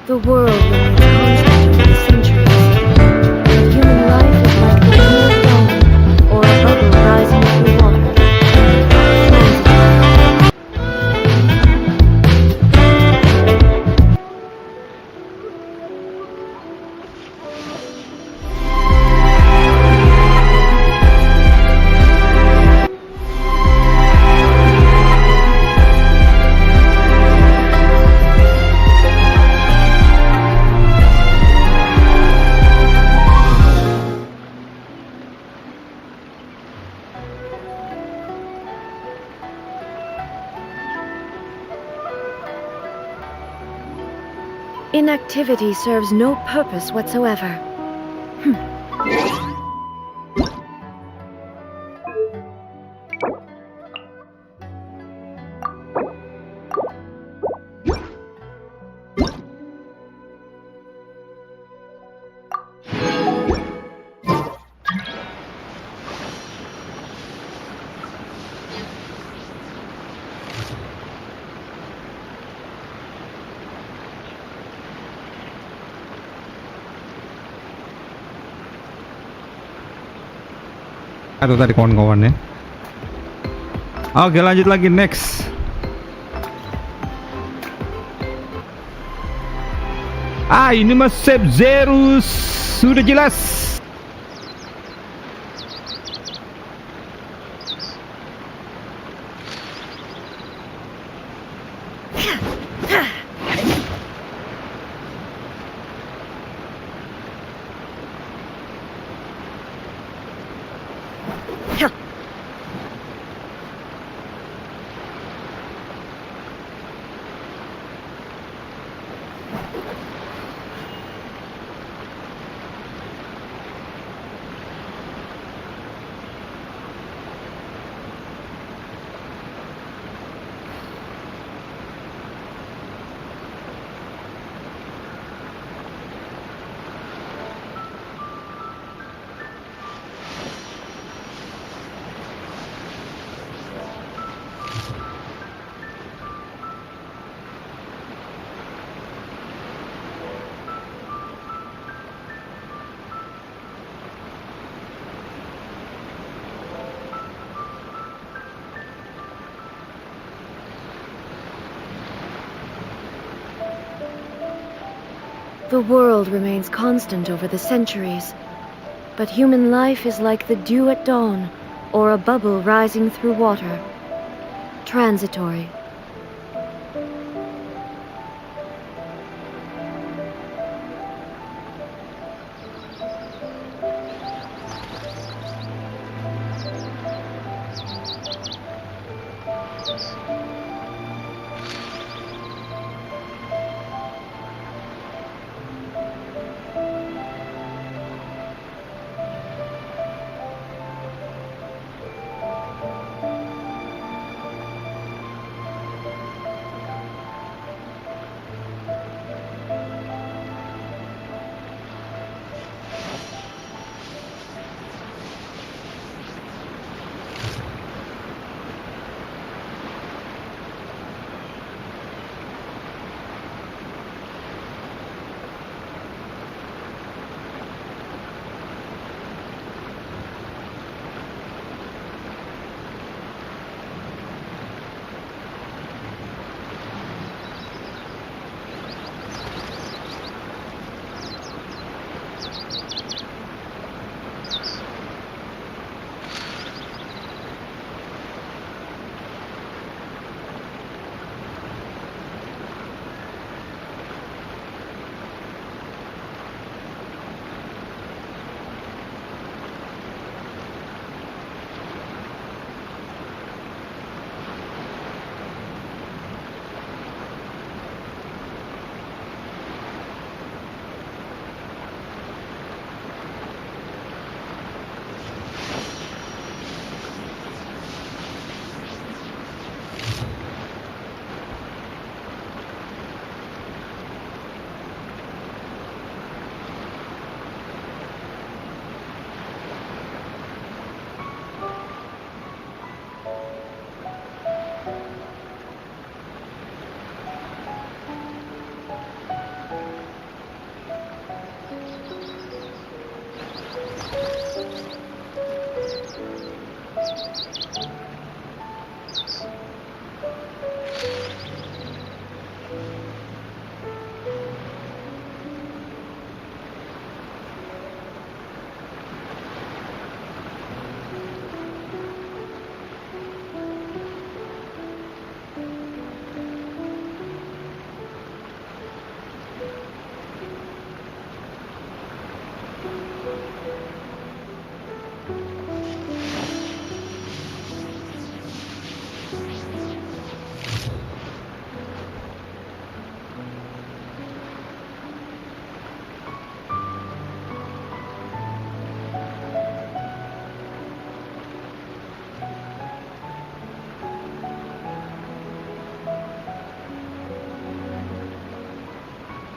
The world remains constant over the centuries. Human life is like the cool dawn, or a bubble rising through water. Inactivity serves no purpose whatsoever. Atau tadi kawan-kawan ya. Oke, lanjut lagi next. Ini mas Sep Zerus sudah jelas. The world remains constant over the centuries, but human life is like the dew at dawn, or a bubble rising through water. Transitory.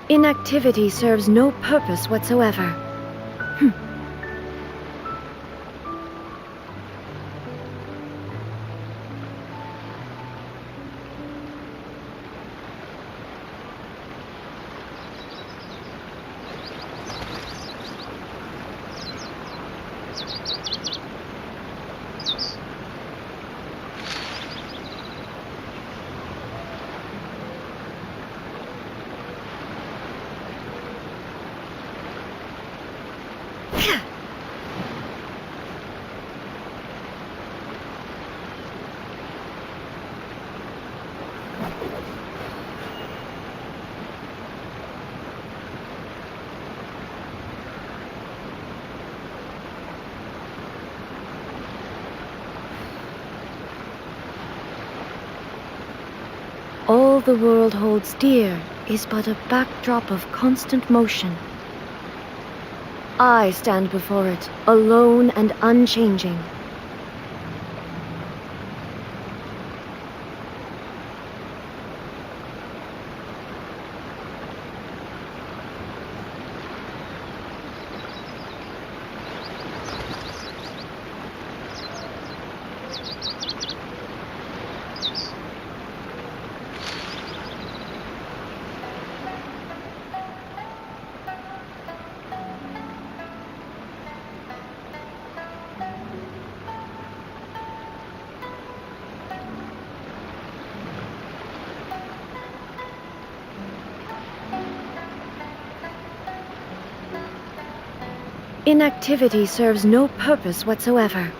Inactivity serves no purpose whatsoever. All the world holds dear is but a backdrop of constant motion. I stand before it, alone and unchanging. Inactivity serves no purpose whatsoever.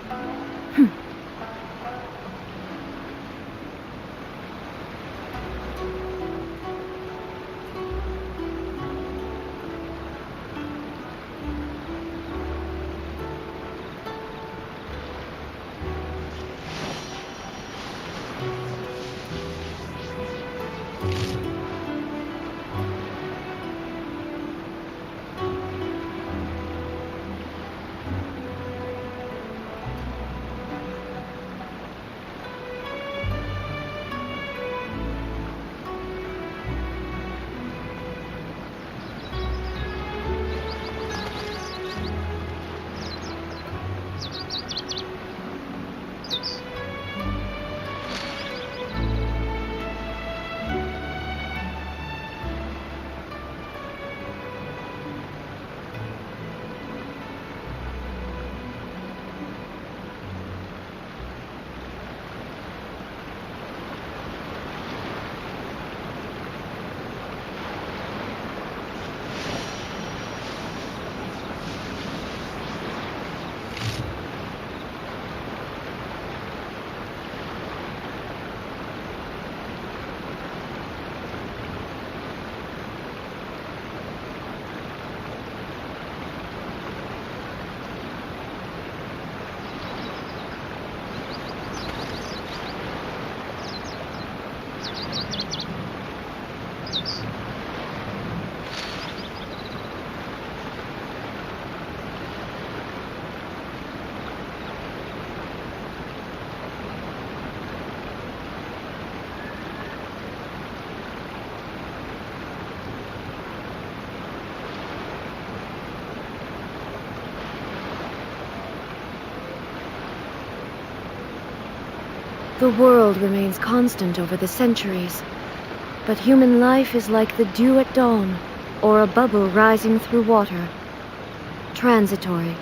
The world remains constant over the centuries, but human life is like the dew at dawn, or a bubble rising through water. Transitory.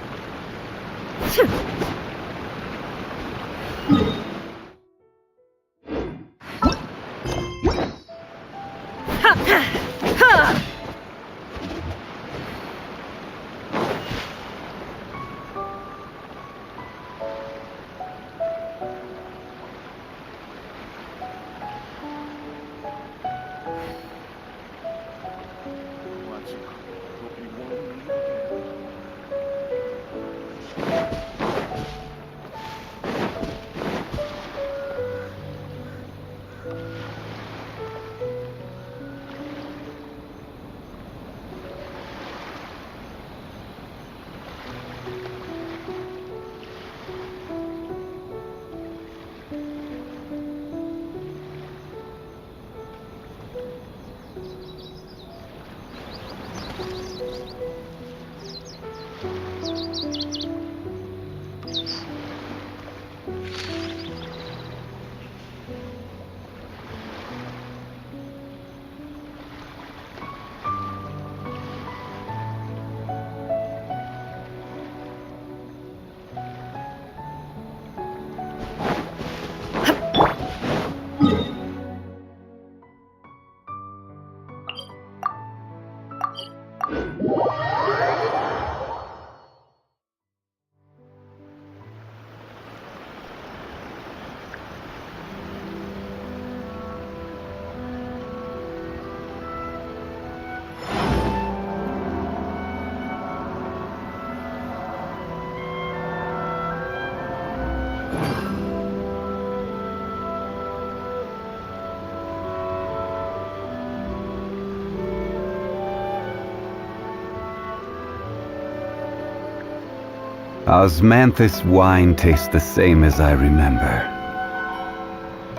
Osmanthus wine tastes the same as I remember.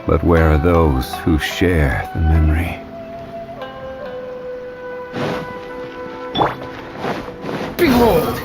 But where are those who share the memory? Behold!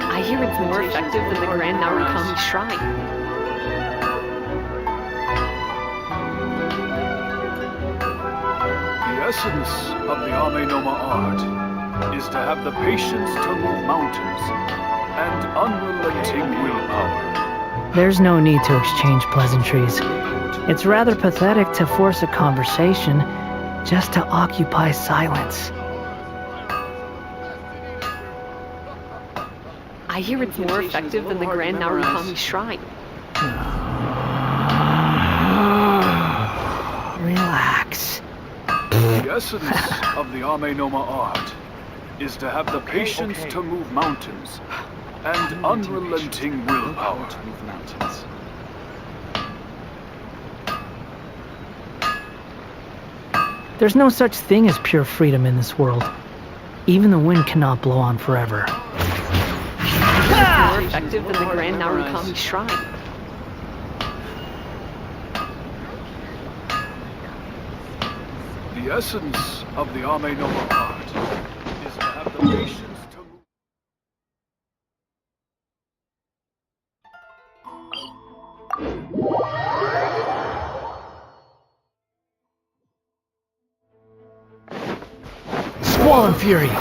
I hear it's more effective than the Grand Narukami Shrine. The essence of the Ame Noma art is to have the patience to move mountains and unrelenting willpower. There's no need to exchange pleasantries. It's rather pathetic to force a conversation just to occupy silence. I hear it's more effective than the Grand Narukami Shrine. Relax. The essence of the Ame Noma art is to have the patience to move mountains and unrelenting willpower. There's no such thing as pure freedom in this world. Even the wind cannot blow on forever. More effective than the Grand Narukami Shrine. The essence of the Ame Noma art is to have the patience to move. Squall and fury.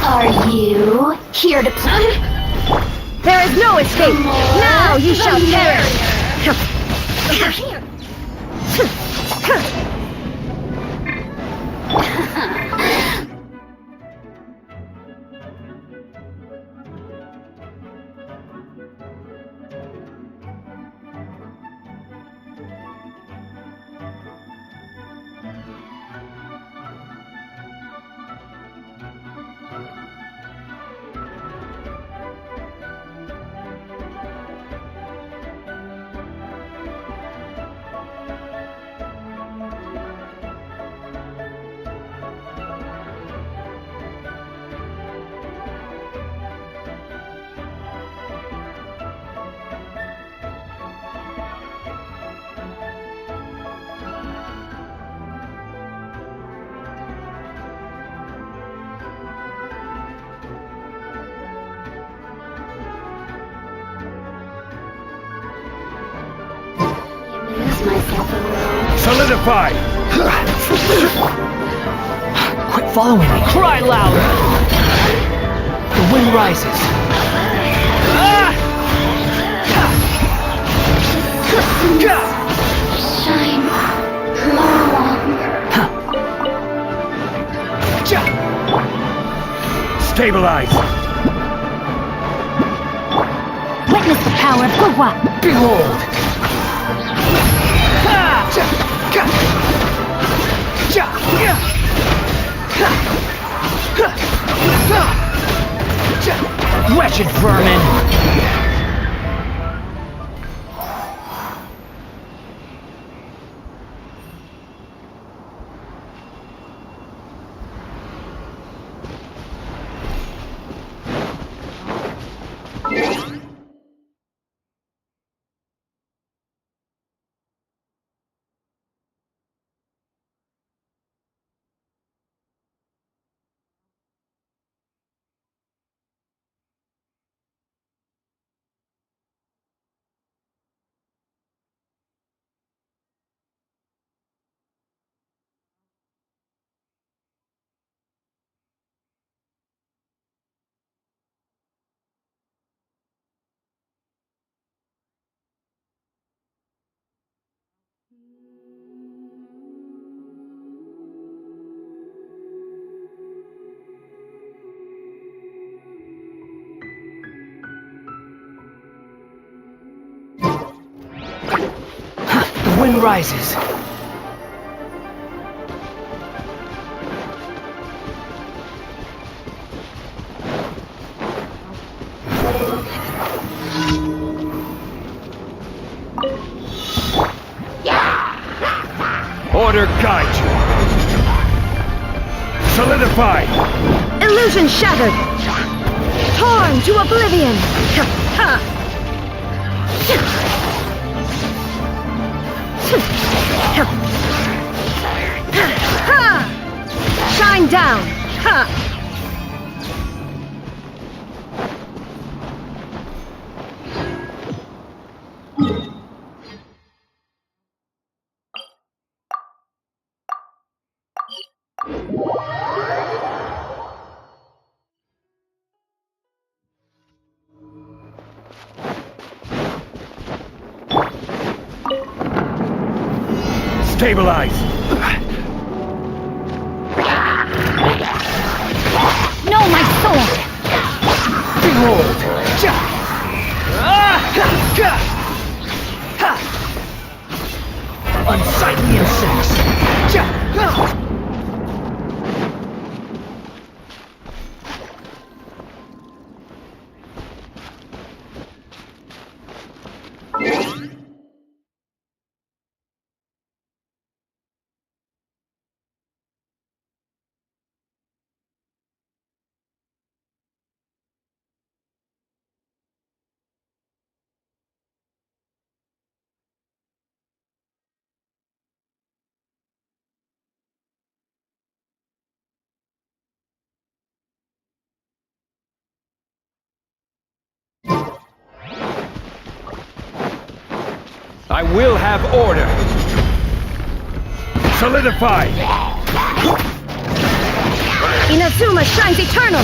Are you here to play? There is no escape! Now you shall perish! Solidify! Quit following me. Cry louder. The wind rises. Shine long. Stabilize! Witness the power of KEDUA! Behold! Wretched vermin! The wind rises. Order guide you! Solidify! Illusion shattered! Torn to oblivion! Shine down! Stabilize! No, my sword! Behold! Unsightly insects! I will have order! Solidify! Inazuma shines eternal!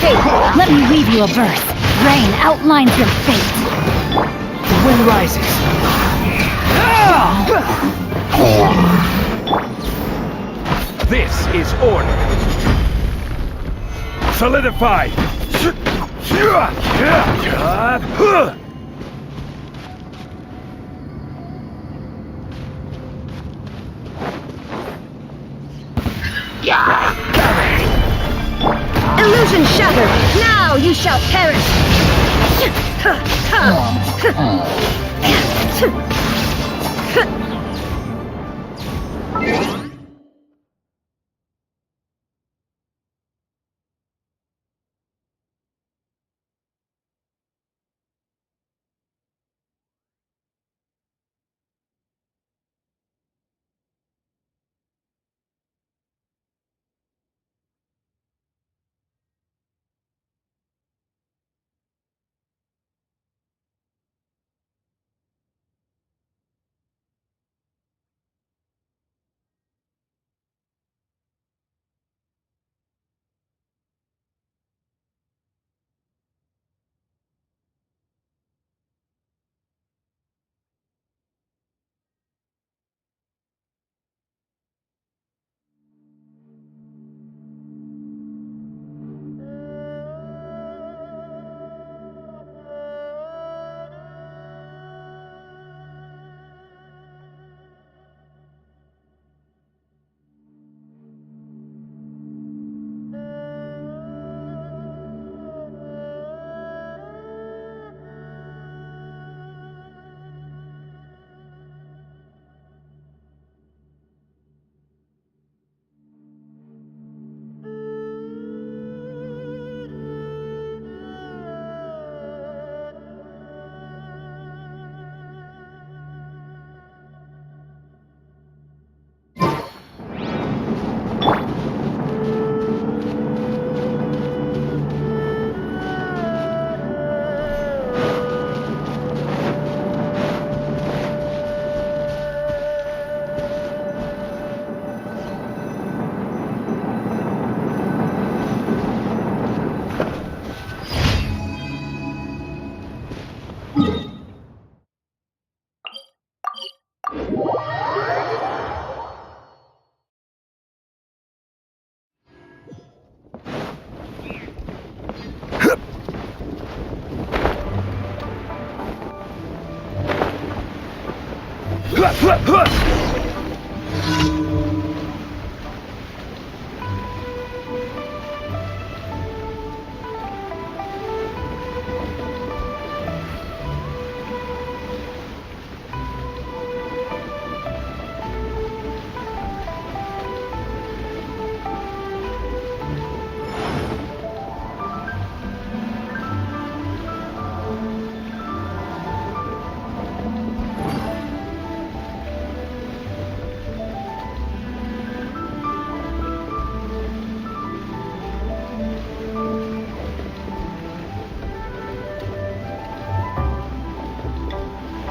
Let me weave you a verse. Rain outlines your fate. The wind rises. This is order. Solidified. Illusion shattered! Now you shall perish!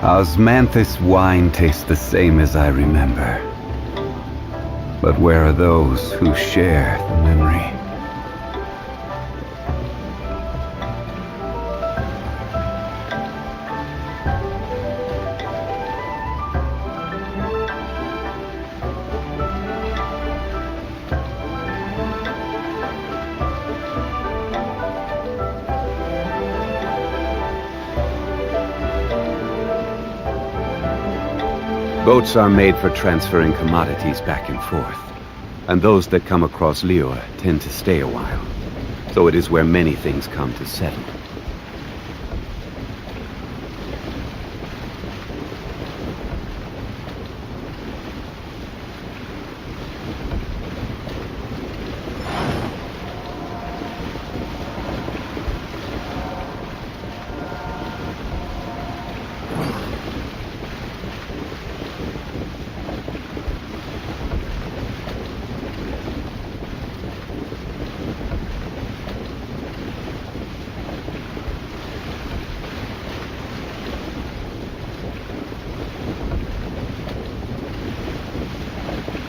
Osmanthus wine tastes the same as I remember. But where are those who share the memory? Boats are made for transferring commodities back and forth, and those that come across Lior tend to stay a while, so it is where many things come to settle.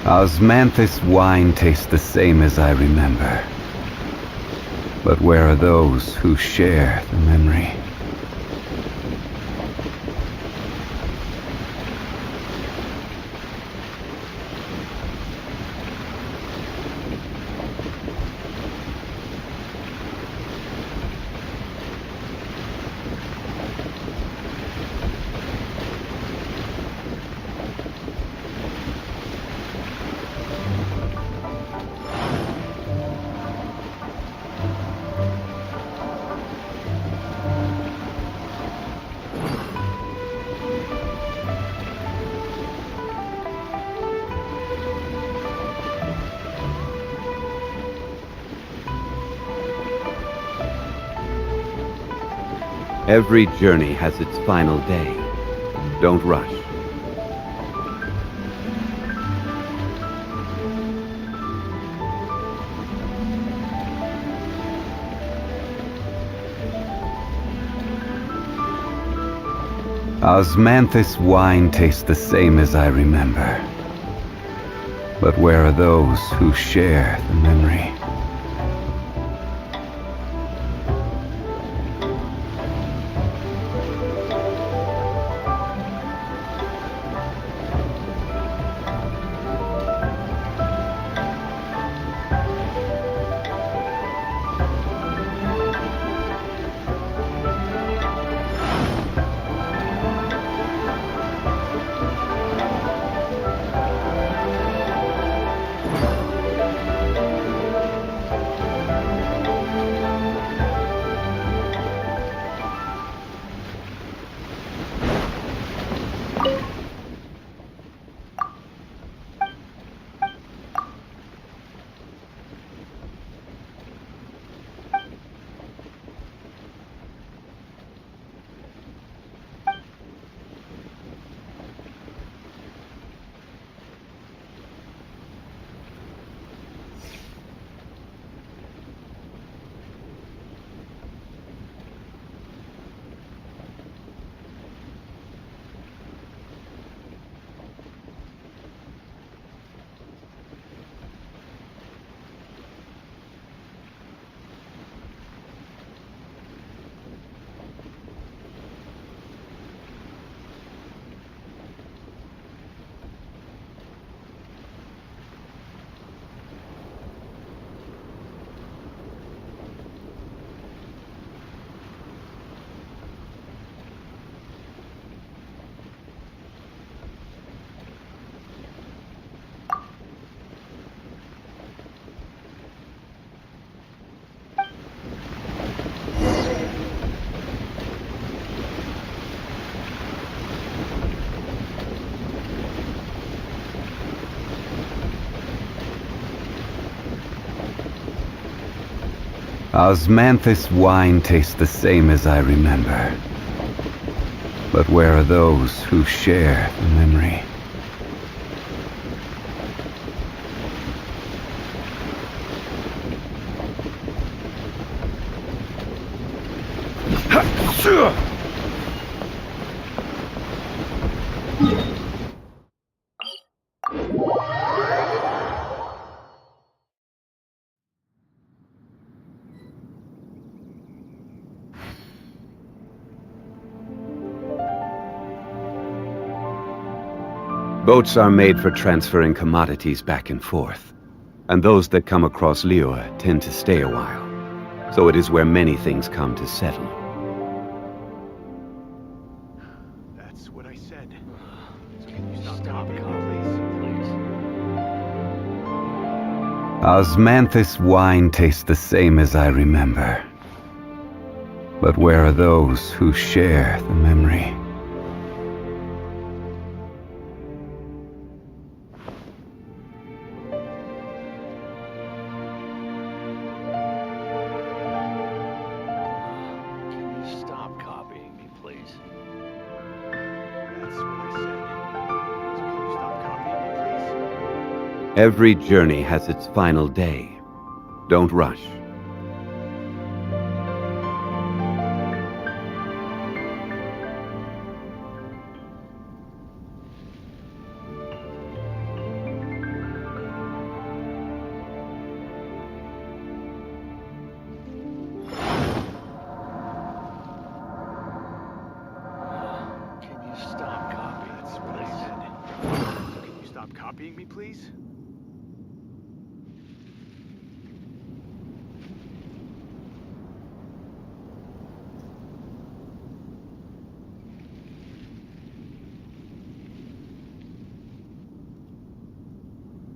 Osmanthus wine tastes the same as I remember. But where are those who share the memory? Every journey has its final day. Don't rush. Osmanthus wine tastes the same as I remember. But where are those who share the memory? Osmanthus wine tastes the same as I remember. But where are those who share the memory? Boats are made for transferring commodities back and forth, and those that come across Liua tend to stay a while, so it is where many things come to settle. That's what I said. So can you stop copying please? Osmanthus wine tastes the same as I remember. But where are those who share the memory? Every journey has its final day. Don't rush. stop copying me, please?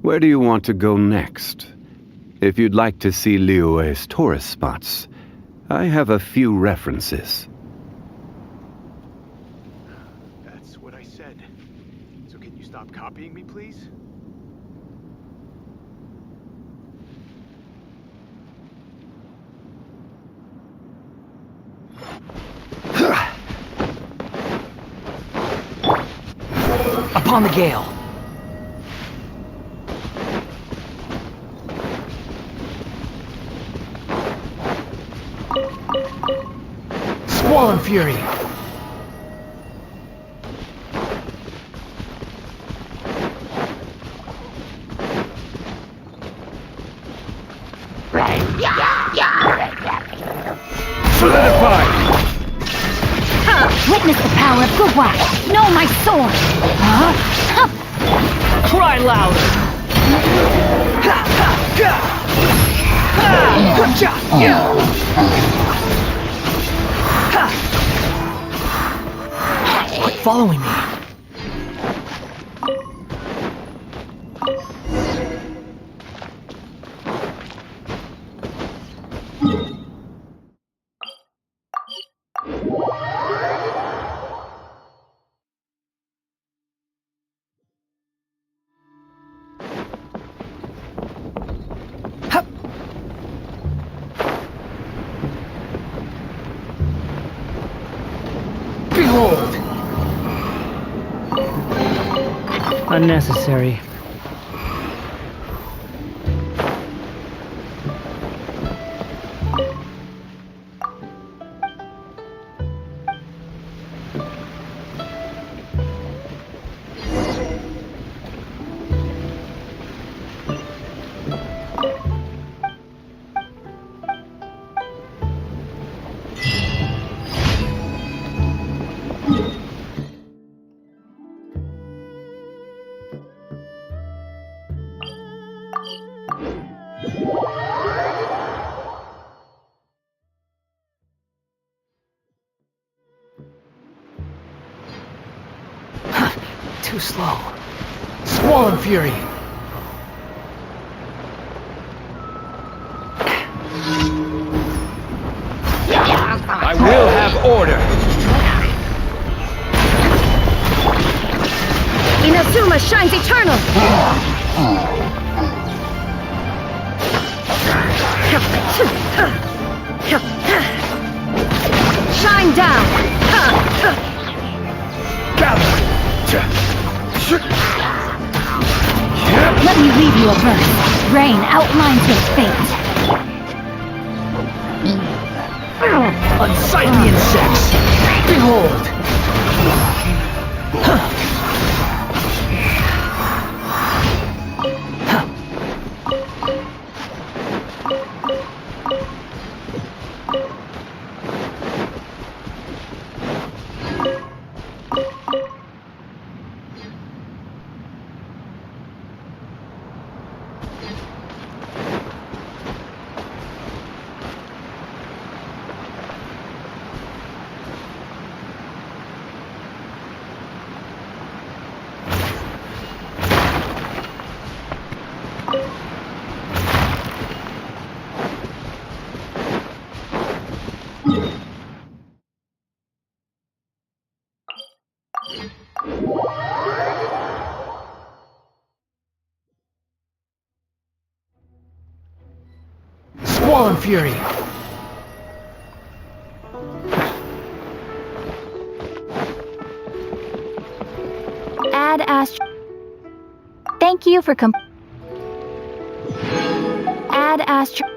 Where do you want to go next? If you'd like to see Liyue's tourist spots, I have a few references. That's what I said. So can you stop copying me, please? Upon the gale. Squall and fury. Solidify! Witness the power of Grup. Know my sword. Cry louder. Quit following me. Behold! Unnecessary. Too slow. Squall and fury. I will have order! Inazuma shines eternal! Shine down! Gather! Let me leave you a verse. Rain outlines your fate. Unsightly insects! Behold! Squall and fury. Add Astro. Thank you for Add Astro.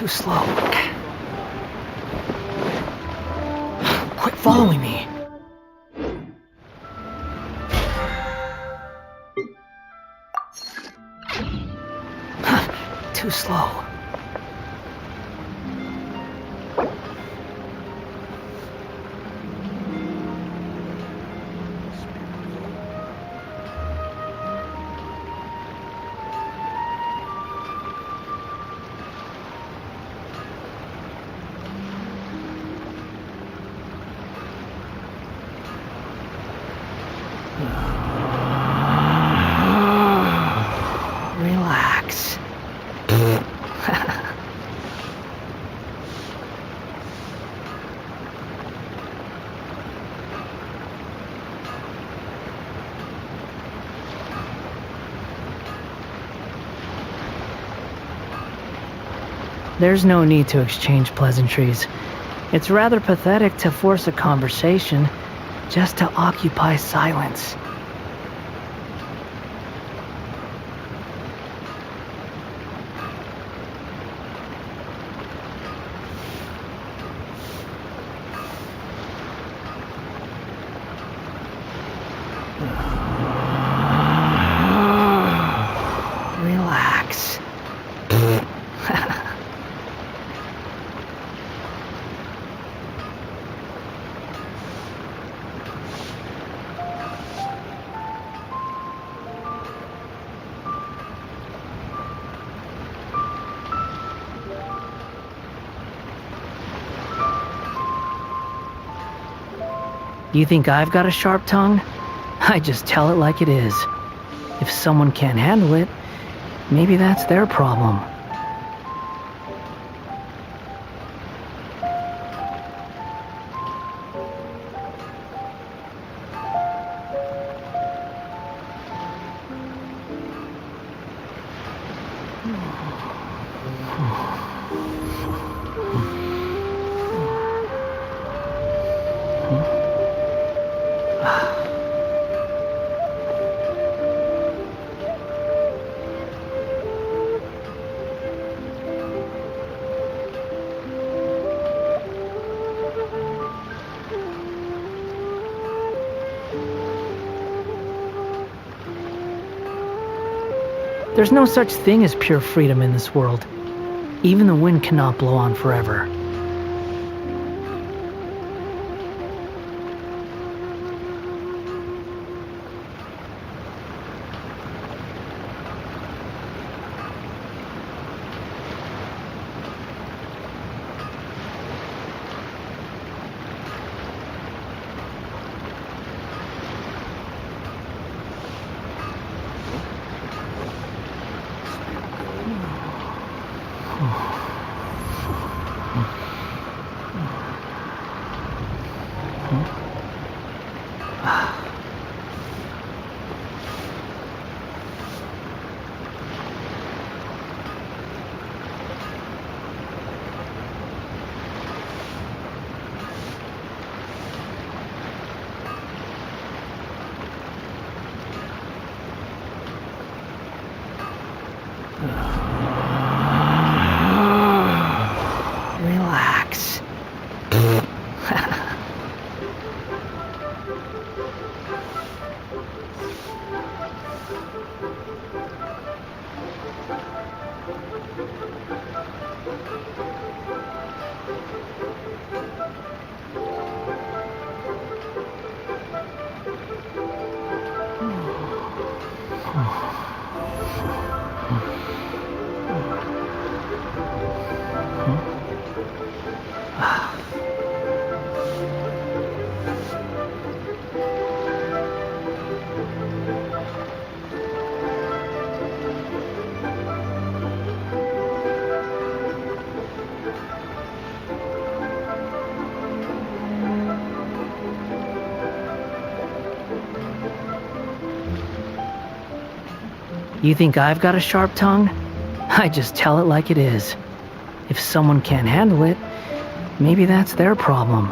Too slow. Quit following me. Too slow. Relax. There's no need to exchange pleasantries. It's rather pathetic to force a conversation just to occupy silence. Relax. You think I've got a sharp tongue? I just tell it like it is. If someone can't handle it, maybe that's their problem. There's no such thing as pure freedom in this world. Even the wind cannot blow on forever. Relax. You think I've got a sharp tongue? I just tell it like it is. If someone can't handle it, maybe that's their problem.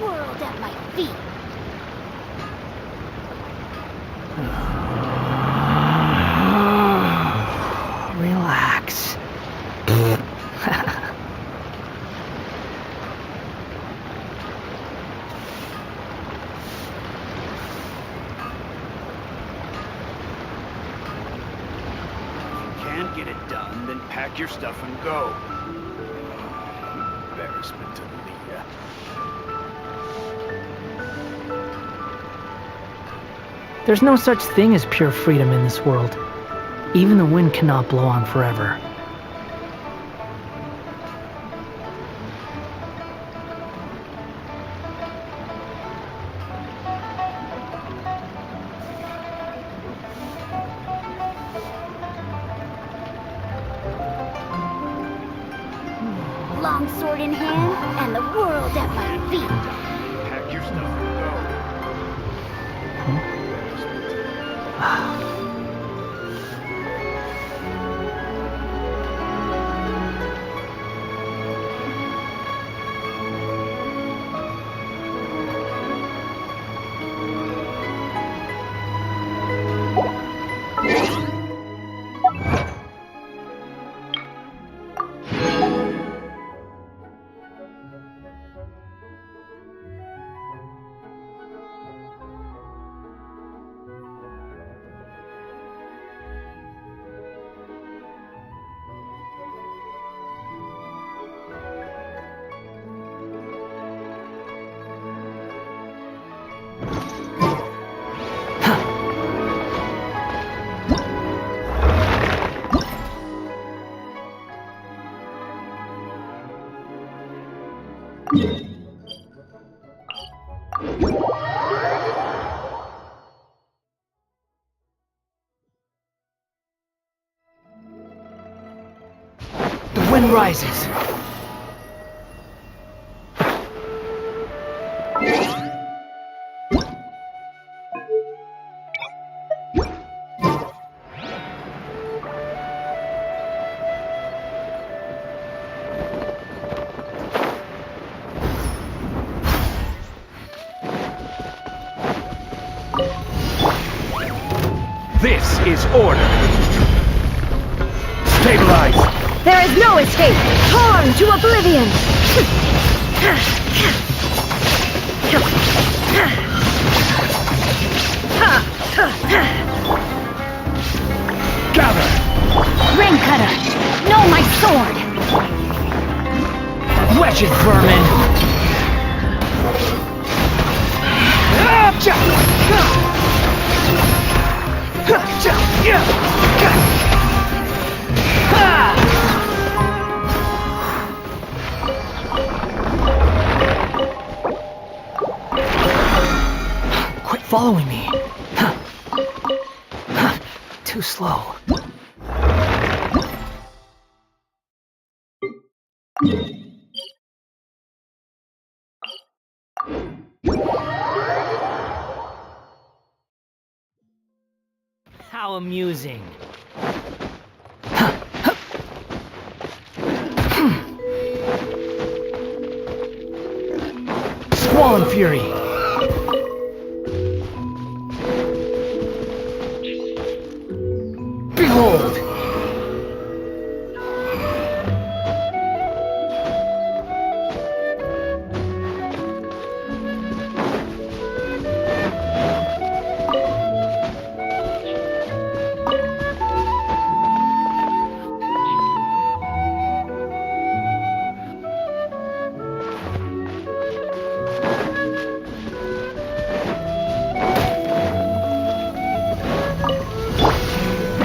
world at my feet. Relax. Can't get it done, then pack your stuff and go. Embarrassment to Leah. There's no such thing as pure freedom in this world. Even the wind cannot blow on forever. Long sword in hand, and the world at my feet. Pack your stuff and go. The wind rises. This is order. Stabilize. There is no escape! Torn to oblivion! Gather. Ring cutter, know my sword. Wretched vermin! Quit following me. Too slow. How amusing. Squall and fury. Behold!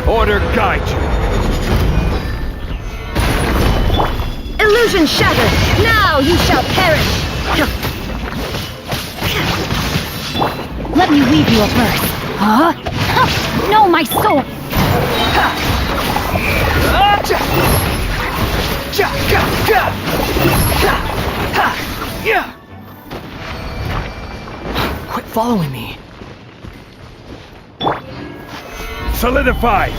Order guide you. Illusion shattered! Now you shall perish! Let me weave you a verse. Huh? Know my sword. Quit following me. Solidify.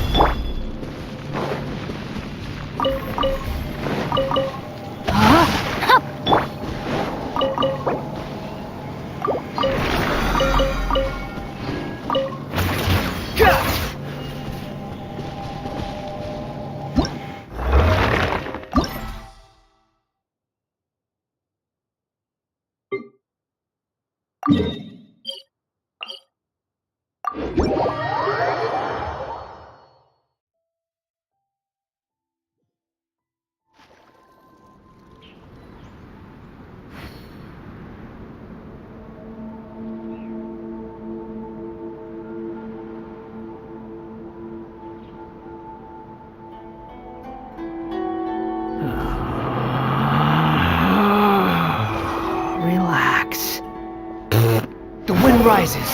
Relax. The wind rises.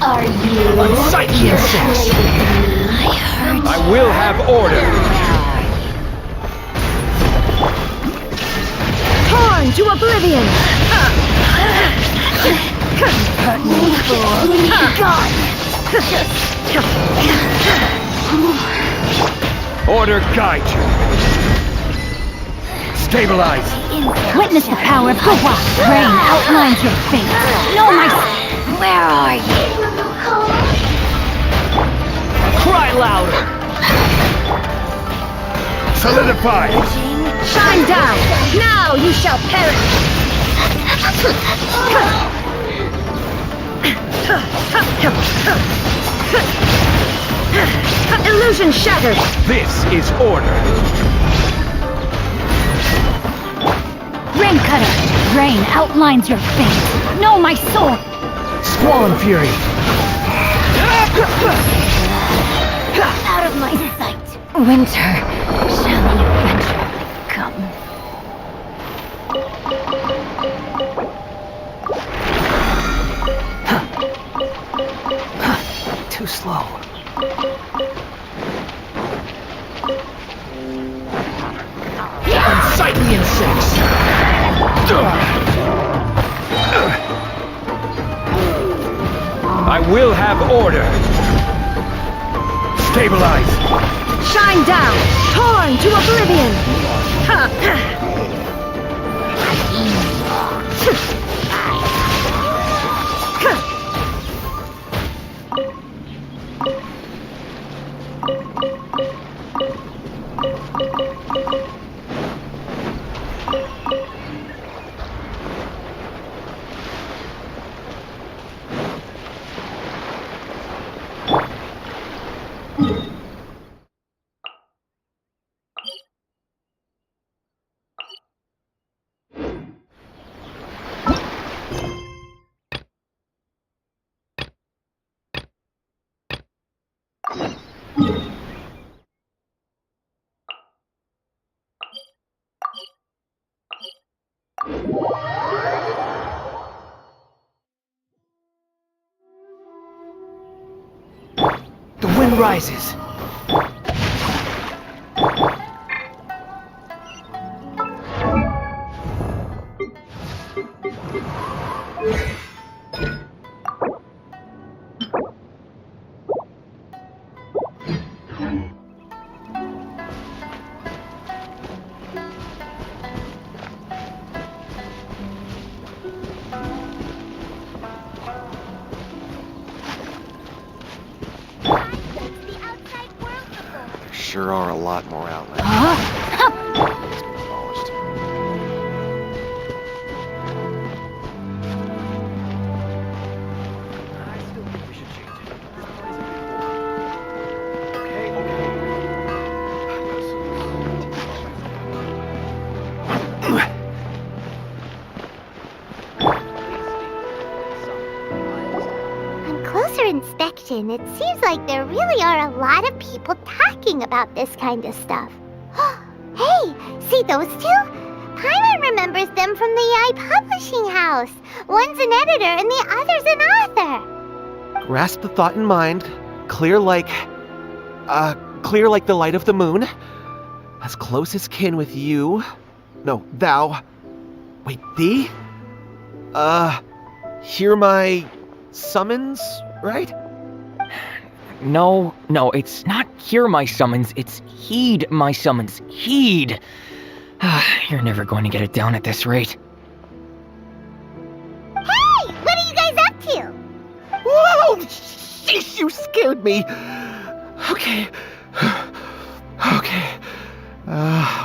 Are you Unsightly insects! I will have order! Torn to oblivion! Order guide you! Stabilize! Witness the power of KEDUA. Rain outlines your fate. No, my... Where are you? Cry louder! Solidify! Shine down! Now you shall perish! Illusion shattered! This is order! Rain cutter. Rain outlines your fate. No, my soul. Squall and fury! Out of my sight. Winter, shall you venture come? Too slow. Unsightly insects! I will have order! Stabilize! Shine down! Torn to oblivion! The wind rises. Sure are a lot more outlets. On closer inspection, it seems like there really are a lot of people talking about this kind of stuff. Hey, see those two? Paimon remembers them from the AI publishing house. One's an editor and the other's an author. Grasp the thought in mind. Clear like the light of the moon. As close as kin with you. No, thou. Wait, thee? Hear my summons, right? No, it's not hear my summons, it's heed my summons. Heed! You're never going to get it down at this rate. Hey, scared me. Okay. Okay.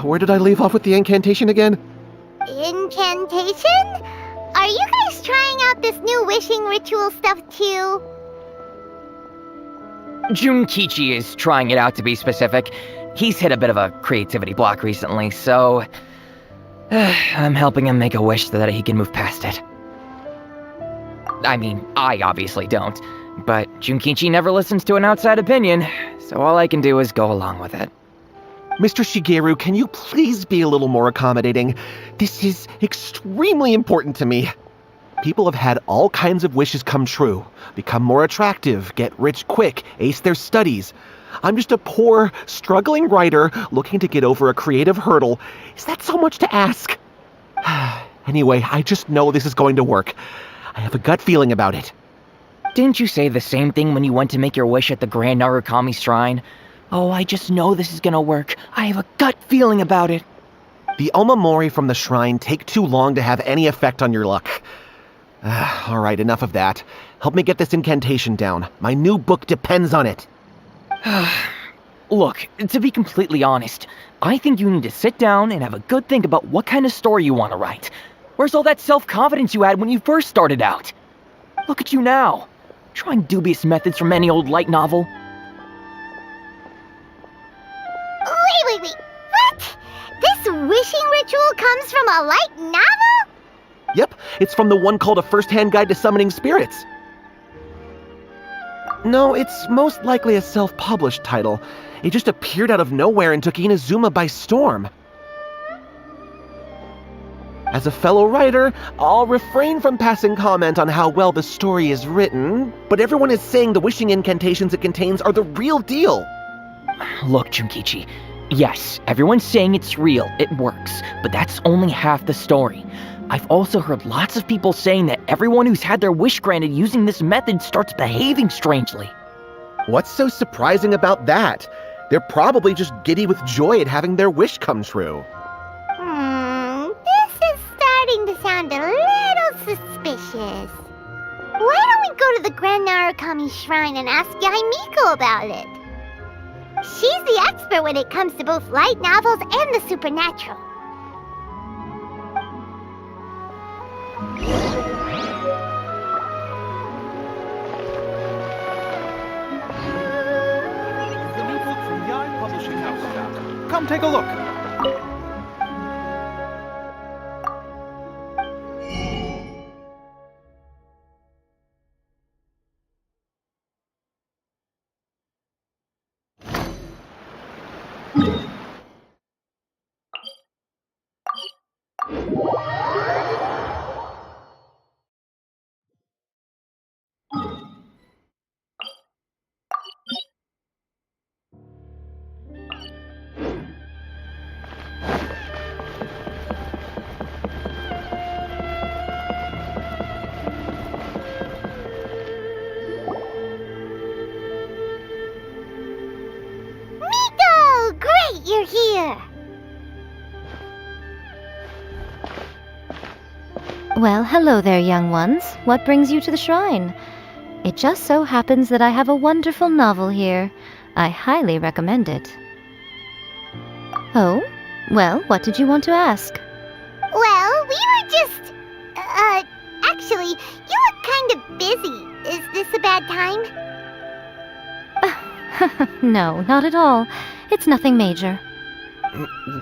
Where did I leave off with the incantation again? Incantation? Are you guys trying out this new wishing ritual stuff too? Junkichi is trying it out, to be specific. He's hit a bit of a creativity block recently, so I'm helping him make a wish so that he can move past it. I mean, I obviously don't, but Junkichi never listens to an outside opinion, so all I can do is go along with it. Mr. Shigeru, can you please be a little more accommodating? This is extremely important to me. People have had all kinds of wishes come true. Become more attractive, get rich quick, ace their studies. I'm just a poor, struggling writer looking to get over a creative hurdle. Is that so much to ask? Anyway, I just know this is going to work. I have a gut feeling about it. Didn't you say the same thing when you went to make your wish at the Grand Narukami Shrine? Oh, I just know this is gonna work. I have a gut feeling about it. The omamori from the shrine take too long to have any effect on your luck. Alright, enough of that. Help me get this incantation down. My new book depends on it. Look, to be completely honest, I think you need to sit down and have a good think about what kind of story you want to write. Where's all that self-confidence you had when you first started out? Look at you now, trying dubious methods from any old light novel. Wait. What? This wishing ritual comes from a light novel? Yep, it's from the one called A First-Hand Guide to Summoning Spirits. No, it's most likely a self-published title. It just appeared out of nowhere and took Inazuma by storm. As a fellow writer, I'll refrain from passing comment on how well the story is written, but everyone is saying the wishing incantations it contains are the real deal. Look, Junkichi, yes, everyone's saying it's real, it works, but that's only half the story. I've also heard lots of people saying that everyone who's had their wish granted using this method starts behaving strangely. What's so surprising about that? They're probably just giddy with joy at having their wish come true. This is starting to sound a little suspicious. Why don't we go to the Grand Narukami Shrine and ask Yaimiko about it? She's the expert when it comes to both light novels and the supernatural. The new book from Yai Publishing House. Come take a look. You're here! Well, hello there, young ones. What brings you to the shrine? It just so happens that I have a wonderful novel here. I highly recommend it. Oh? Well, what did you want to ask? Well, we were just... actually, you look kind of busy. Is this a bad time? No, not at all. It's nothing major.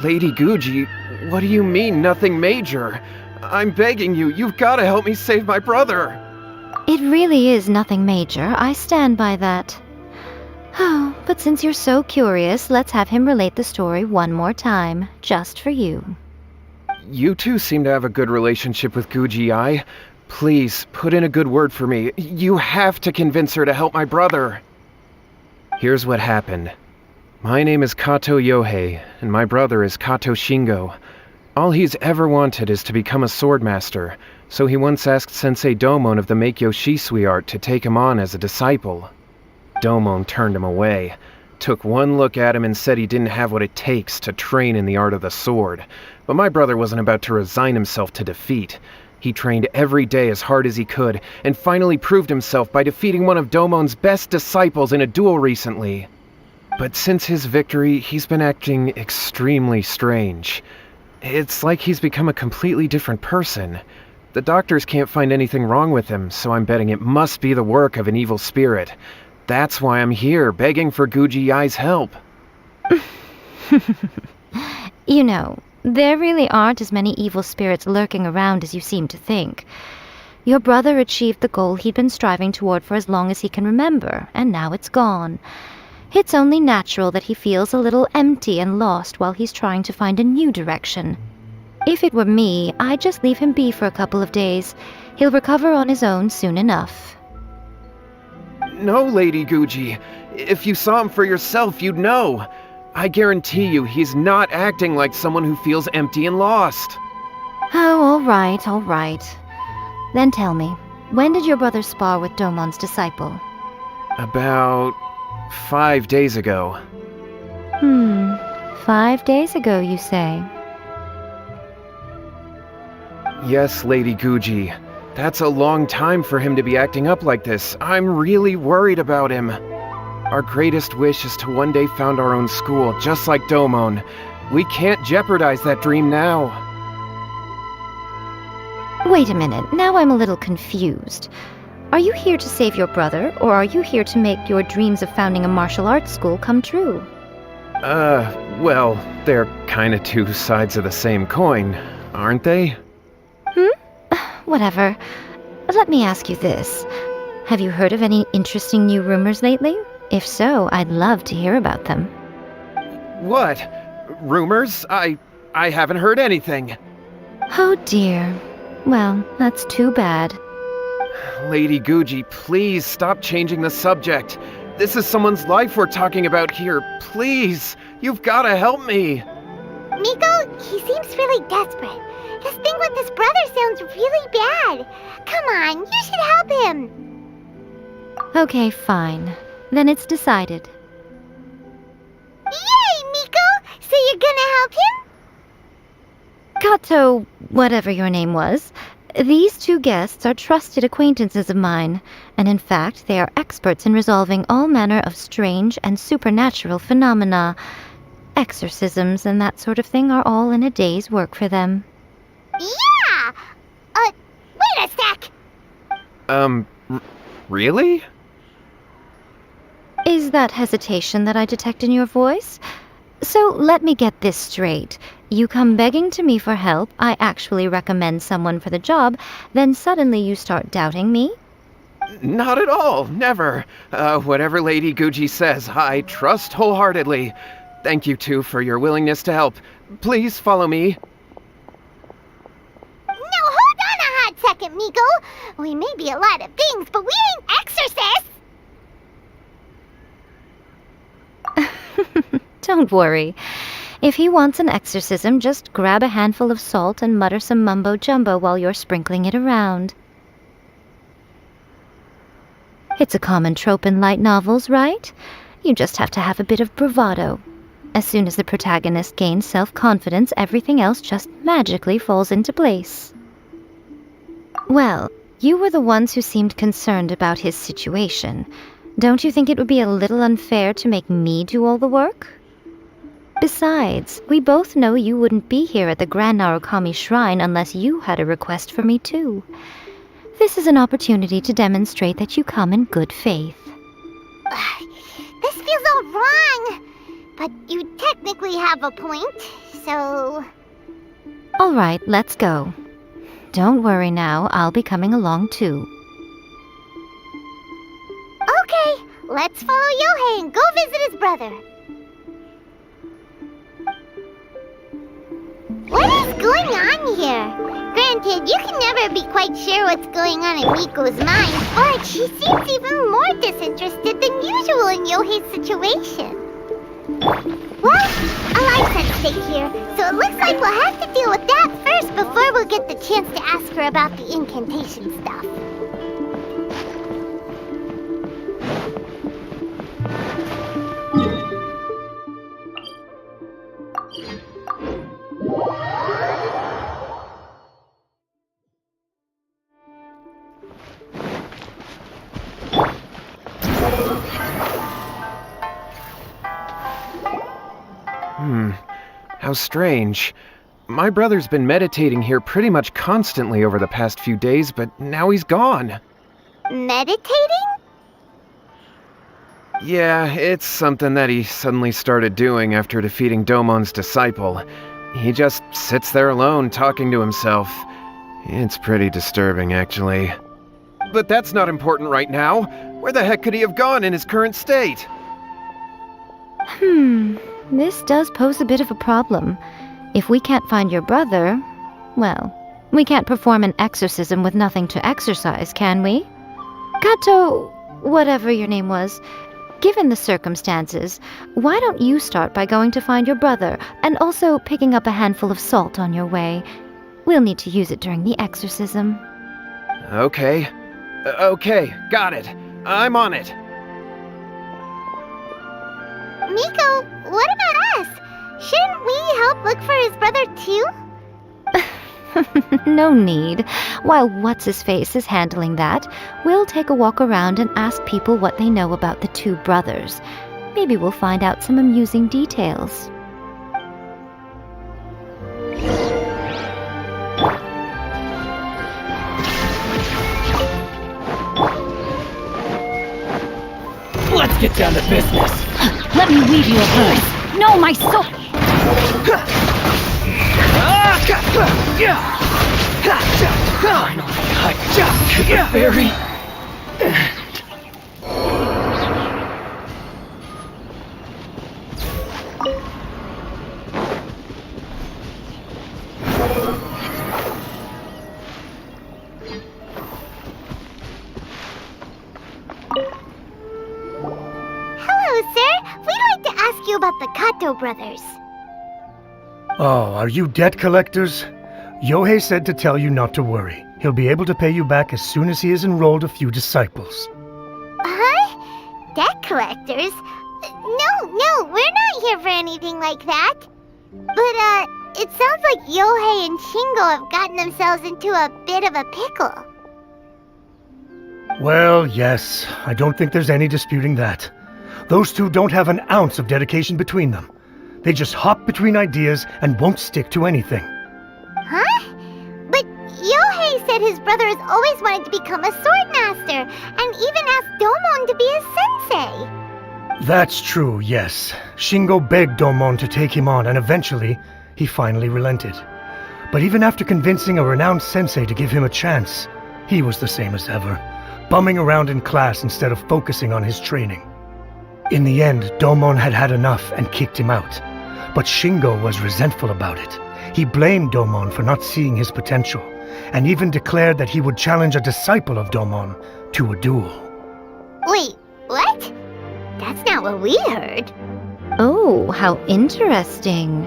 Lady Guji, what do you mean, nothing major? I'm begging you, you've got to help me save my brother. It really is nothing major. I stand by that. Oh, but since you're so curious, let's have him relate the story one more time, just for you. You two seem to have a good relationship with Guji-ai. Please, put in a good word for me. You have to convince her to help my brother. Here's what happened. My name is Kato Yohei, and my brother is Kato Shingo. All he's ever wanted is to become a swordmaster, so he once asked Sensei Domon of the Meikyo Shisui art to take him on as a disciple. Domon turned him away, took one look at him and said he didn't have what it takes to train in the art of the sword. But my brother wasn't about to resign himself to defeat. He trained every day as hard as he could, and finally proved himself by defeating one of Domon's best disciples in a duel recently. But since his victory, he's been acting extremely strange. It's like he's become a completely different person. The doctors can't find anything wrong with him, so I'm betting it must be the work of an evil spirit. That's why I'm here, begging for Guji Yai's help. You know, there really aren't as many evil spirits lurking around as you seem to think. Your brother achieved the goal he'd been striving toward for as long as he can remember, and now it's gone. It's only natural that he feels a little empty and lost while he's trying to find a new direction. If it were me, I'd just leave him be for a couple of days. He'll recover on his own soon enough. No, Lady Guji. If you saw him for yourself, you'd know. I guarantee you he's not acting like someone who feels empty and lost. Oh, all right. Then tell me, when did your brother spar with Domon's disciple? About 5 days ago. 5 days ago, you say? Yes, Lady Guji. That's a long time for him to be acting up like this. I'm really worried about him. Our greatest wish is to one day found our own school, just like Domon. We can't jeopardize that dream now. Wait a minute, now I'm a little confused. Are you here to save your brother, or are you here to make your dreams of founding a martial arts school come true? Well, they're kinda two sides of the same coin, aren't they? Whatever. Let me ask you this. Have you heard of any interesting new rumors lately? If so, I'd love to hear about them. What? Rumors? I haven't heard anything. Oh dear. Well, that's too bad. Lady Guji, please stop changing the subject. This is someone's life we're talking about here. Please, you've gotta help me. Miko, he seems really desperate. His thing with his brother sounds really bad. Come on, you should help him. Okay, fine. Then it's decided. Yay, Miko! So you're gonna help him? Kato, whatever your name was, these two guests are trusted acquaintances of mine, and in fact they are experts in resolving all manner of strange and supernatural phenomena. Exorcisms and that sort of thing are all in a day's work for them. Yeah! Wait a sec! Really? Is that hesitation that I detect in your voice? So let me get this straight. You come begging to me for help, I actually recommend someone for the job, then suddenly you start doubting me? Not at all, never. Whatever Lady Guji says, I trust wholeheartedly. Thank you, too, for your willingness to help. Please follow me. No, hold on a hot second, Miko. We may be a lot of things, but we ain't exorcists! Don't worry. If he wants an exorcism, just grab a handful of salt and mutter some mumbo-jumbo while you're sprinkling it around. It's a common trope in light novels, right? You just have to have a bit of bravado. As soon as the protagonist gains self-confidence, everything else just magically falls into place. Well, you were the ones who seemed concerned about his situation. Don't you think it would be a little unfair to make me do all the work? Besides, we both know you wouldn't be here at the Grand Narukami Shrine unless you had a request for me too. This is an opportunity to demonstrate that you come in good faith. This feels all wrong, but you technically have a point, so... All right, let's go. Don't worry now, I'll be coming along too. Okay, let's follow Yohei and go visit his brother. What is going on here? Granted, you can never be quite sure what's going on in Miko's mind, but she seems even more disinterested than usual in Yohei's situation. Well, a life's at stake here, so it looks like we'll have to deal with that first before we'll get the chance to ask her about the incantation stuff. How strange. My brother's been meditating here pretty much constantly over the past few days, but now he's gone. Meditating? Yeah, it's something that he suddenly started doing after defeating Domon's disciple. He just sits there alone, talking to himself. It's pretty disturbing, actually. But that's not important right now. Where the heck could he have gone in his current state? This does pose a bit of a problem. If we can't find your brother, well, we can't perform an exorcism with nothing to exorcise, can we? Kato, whatever your name was, given the circumstances, why don't you start by going to find your brother, and also picking up a handful of salt on your way? We'll need to use it during the exorcism. Okay. Okay, got it. I'm on it. Miko, what about us? Shouldn't we help look for his brother too? No need. While What's-His-Face is handling that, we'll take a walk around and ask people what they know about the two brothers. Maybe we'll find out some amusing details. Let's get down to business. Let me weave you a verse. No, my soul! Finally, I got the berry. Hello, sir. We'd like to ask you about the Kato brothers. Oh, are you debt collectors? Yohei said to tell you not to worry. He'll be able to pay you back as soon as he has enrolled a few disciples. Huh? Debt collectors? No, we're not here for anything like that. But, it sounds like Yohei and Shingo have gotten themselves into a bit of a pickle. Well, yes, I don't think there's any disputing that. Those two don't have an ounce of dedication between them. They just hop between ideas and won't stick to anything. Huh? But Yohei said his brother has always wanted to become a sword master, and even asked Domon to be his sensei. That's true, yes. Shingo begged Domon to take him on, and eventually, he finally relented. But even after convincing a renowned sensei to give him a chance, he was the same as ever, bumming around in class instead of focusing on his training. In the end, Domon had had enough and kicked him out. But Shingo was resentful about it. He blamed Domon for not seeing his potential, and even declared that he would challenge a disciple of Domon to a duel. Wait, what? That's not what we heard. Oh, how interesting.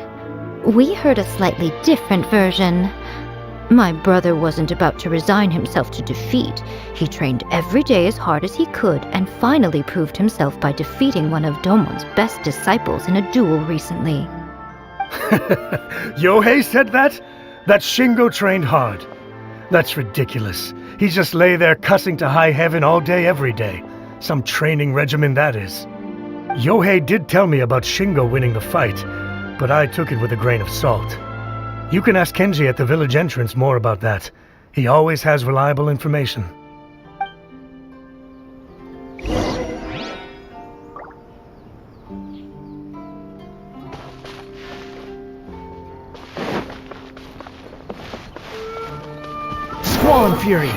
We heard a slightly different version. My brother wasn't about to resign himself to defeat. He trained every day as hard as he could and finally proved himself by defeating one of Domon's best disciples in a duel recently. Yohei said that? That Shingo trained hard. That's ridiculous. He just lay there cussing to high heaven all day every day. Some training regimen that is. Yohei did tell me about Shingo winning the fight, but I took it with a grain of salt. You can ask Kenji at the village entrance more about that. He always has reliable information. Squall Fury!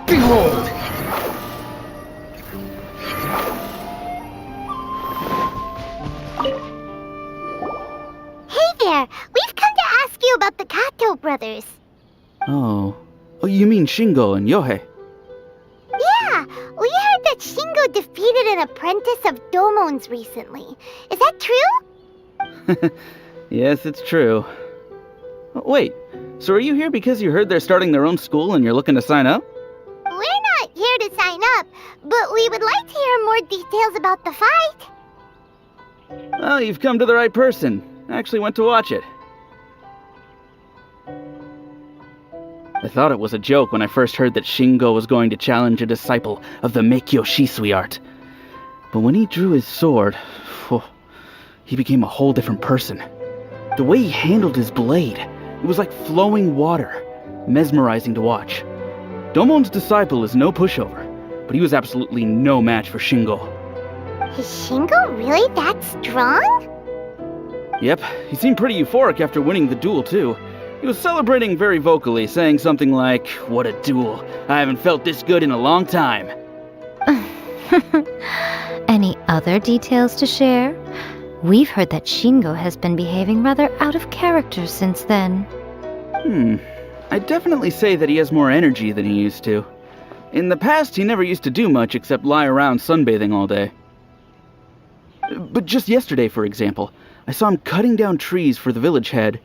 Behold! Hey there! We've come to ask you about the Kato brothers. Oh, you mean Shingo and Yohei? Yeah, we heard that Shingo defeated an apprentice of Domon's recently. Is that true? Yes, it's true. Wait, so are you here because you heard they're starting their own school and you're looking to sign up? We're not here to sign up, but we would like to hear more details about the fight. Well, you've come to the right person. I actually went to watch it. I thought it was a joke when I first heard that Shingo was going to challenge a disciple of the Meikyo Shisui art. But when he drew his sword, he became a whole different person. The way he handled his blade, it was like flowing water, mesmerizing to watch. Domon's disciple is no pushover, but he was absolutely no match for Shingo. Is Shingo really that strong? Yep, he seemed pretty euphoric after winning the duel too. He was celebrating very vocally, saying something like, "What a duel. I haven't felt this good in a long time." Any other details to share? We've heard that Shingo has been behaving rather out of character since then. I'd definitely say that he has more energy than he used to. In the past, he never used to do much except lie around sunbathing all day. But just yesterday, for example, I saw him cutting down trees for the village head.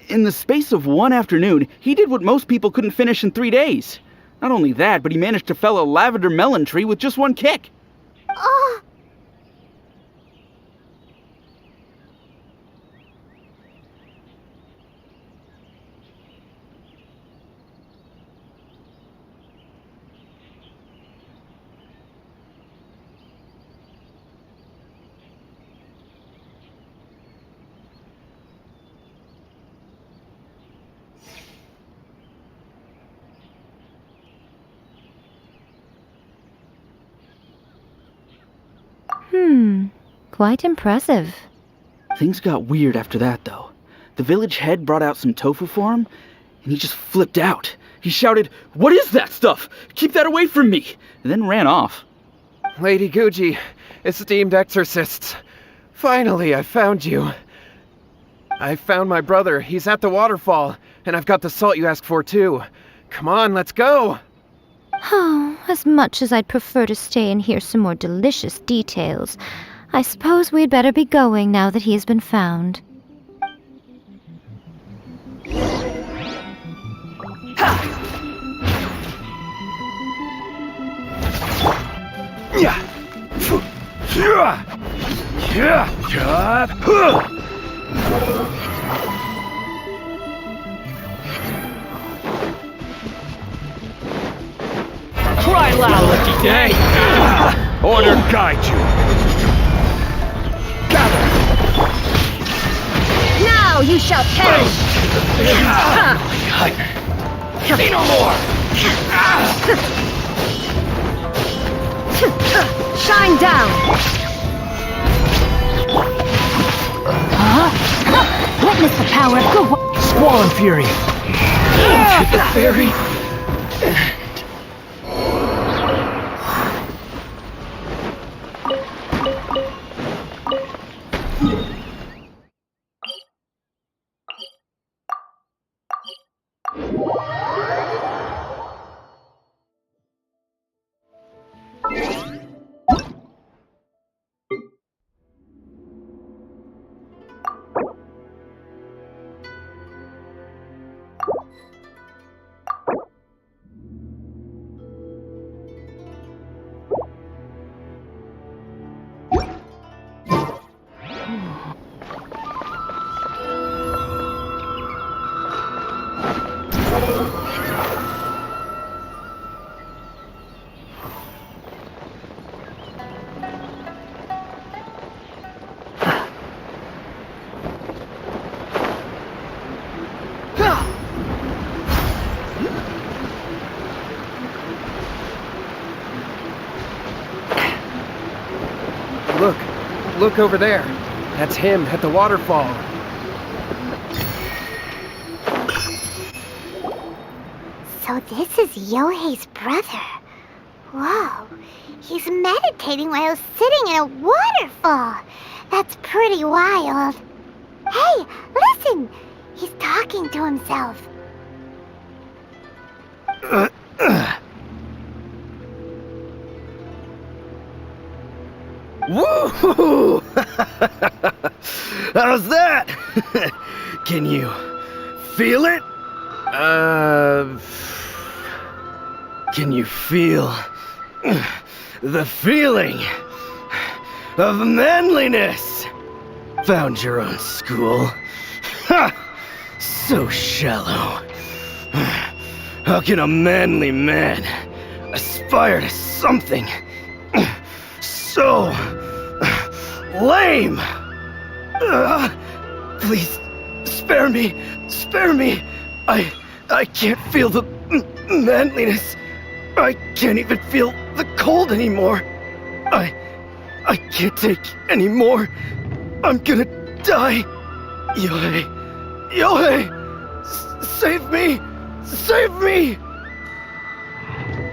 In the space of one afternoon, he did what most people couldn't finish in 3 days. Not only that, but he managed to fell a lavender melon tree with just one kick. Oh! Quite impressive. Things got weird after that, though. The village head brought out some tofu for him, and he just flipped out. He shouted, "What is that stuff? Keep that away from me!" and then ran off. Lady Guji, esteemed exorcists, finally I found you. I found my brother. He's at the waterfall, and I've got the salt you asked for, too. Come on, let's go! Oh, as much as I'd prefer to stay and hear some more delicious details, I suppose we'd better be going now that he has been found. Cry loud, lucky day! Order guide you! Gather! Now you shall perish! Say no more! Shine down! Witness the power of good. Squall Fury! Into the fairy! Look over there. That's him at the waterfall. So this is Yohei's brother. Whoa. He's meditating while sitting in a waterfall. That's pretty wild. Hey, listen! He's talking talking to himself. Woo! How's that? Can you feel it? Can you feel the feeling of manliness? Found your own school. Ha! So shallow. How can a manly man aspire to something so lame? Please, spare me. Spare me. I can't feel the manliness. I can't even feel the cold anymore. I can't take any more. I'm gonna die. Yohei. Yohei! Save me! Save me!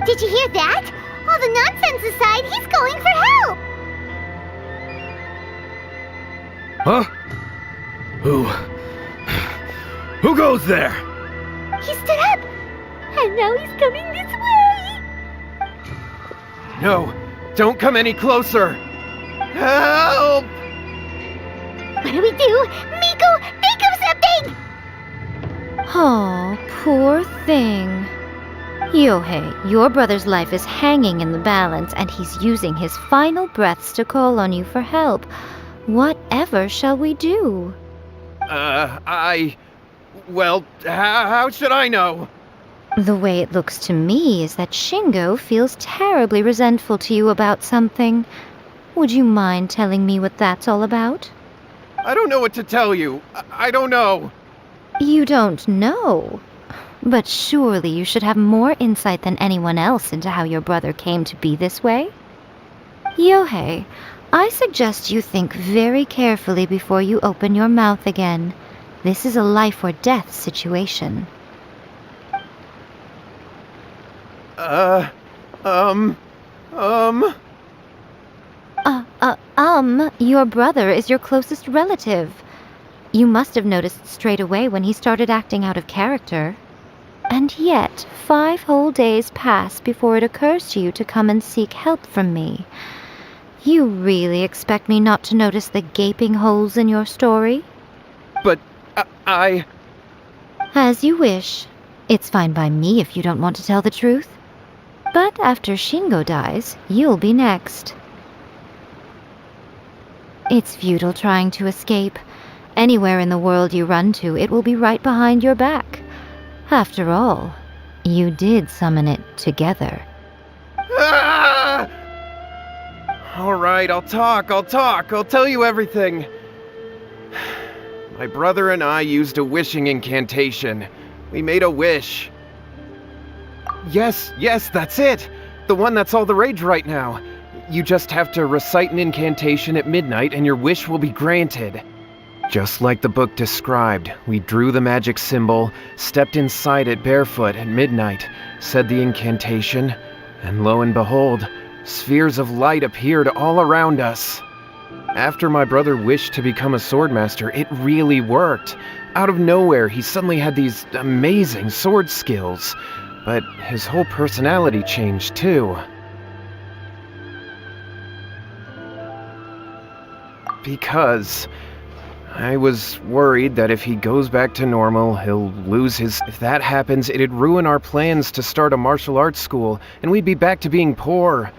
Did you hear that? All the nonsense aside, he's going for help! Huh? Who goes there? He stood up! And now he's coming this way! No! Don't come any closer! Help! What do we do? Miko, think of something! Oh, poor thing. Yohei, your brother's life is hanging in the balance, and he's using his final breaths to call on you for help. Whatever shall we do? Well, how should I know? The way it looks to me is that Shingo feels terribly resentful to you about something. Would you mind telling me what that's all about? I don't know what to tell you. I don't know. You don't know? But surely you should have more insight than anyone else into how your brother came to be this way? Yohei, I suggest you think very carefully before you open your mouth again. This is a life or death situation. Your brother is your closest relative. You must have noticed straight away when he started acting out of character. And yet, 5 whole days pass before it occurs to you to come and seek help from me. You really expect me not to notice the gaping holes in your story? But, As you wish. It's fine by me if you don't want to tell the truth. But after Shingo dies, you'll be next. It's futile trying to escape. Anywhere in the world you run to, it will be right behind your back. After all, you did summon it together. All right, I'll talk. I'll tell you everything. My brother and I used a wishing incantation. We made a wish. Yes, that's it. The one that's all the rage right now. You just have to recite an incantation at midnight and your wish will be granted. Just like the book described, we drew the magic symbol, stepped inside it barefoot at midnight, said the incantation, and lo and behold, spheres of light appeared all around us. After my brother wished to become a swordmaster, it really worked. Out of nowhere, he suddenly had these amazing sword skills, but his whole personality changed too. Because I was worried that if he goes back to normal, he'll lose his... If that happens, it'd ruin our plans to start a martial arts school, and we'd be back to being poor.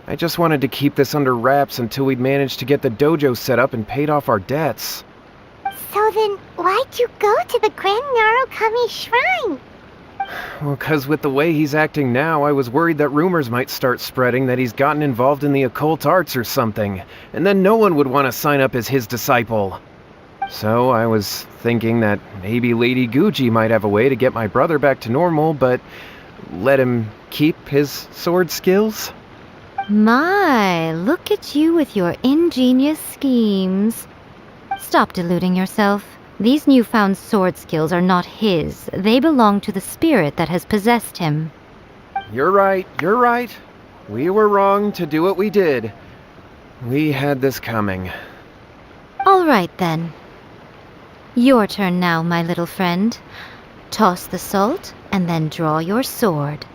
I just wanted to keep this under wraps until we'd managed to get the dojo set up and paid off our debts. So then, why'd you go to the Grand Narukami Shrine? Well, 'cause with the way he's acting now, I was worried that rumors might start spreading that he's gotten involved in the occult arts or something, and then no one would want to sign up as his disciple. So I was thinking that maybe Lady Guji might have a way to get my brother back to normal, but let him keep his sword skills? My, look at you with your ingenious schemes. Stop deluding yourself. These newfound sword skills are not his. They belong to the spirit that has possessed him. You're right. We were wrong to do what we did. We had this coming. All right, then. Your turn now, my little friend. Toss the salt, and then draw your sword.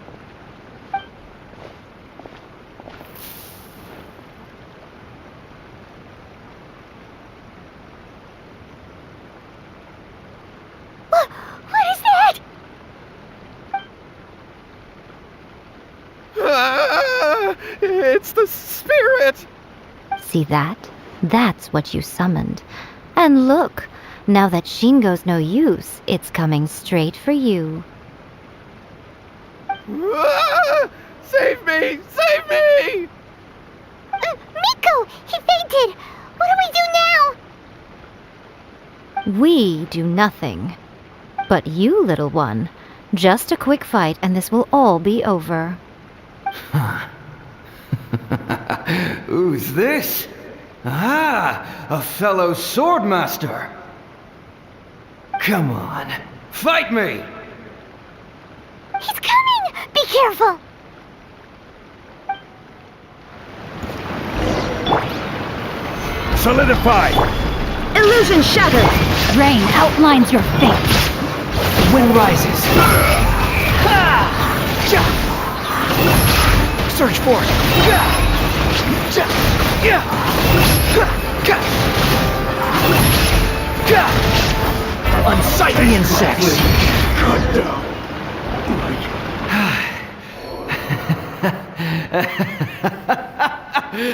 What is that? It's the spirit! See that? That's what you summoned. And look, now that Shingo's no use, it's coming straight for you. Save me! Save me! Miko! He fainted! What do we do now? We do nothing. But you, little one, just a quick fight and this will all be over. Who's this? Ah, a fellow swordmaster. Come on, fight me! He's coming! Be careful! Solidify! Illusion shattered! Rain outlines your fate. Wind rises. Search for it. Unsightly insects. Cut down.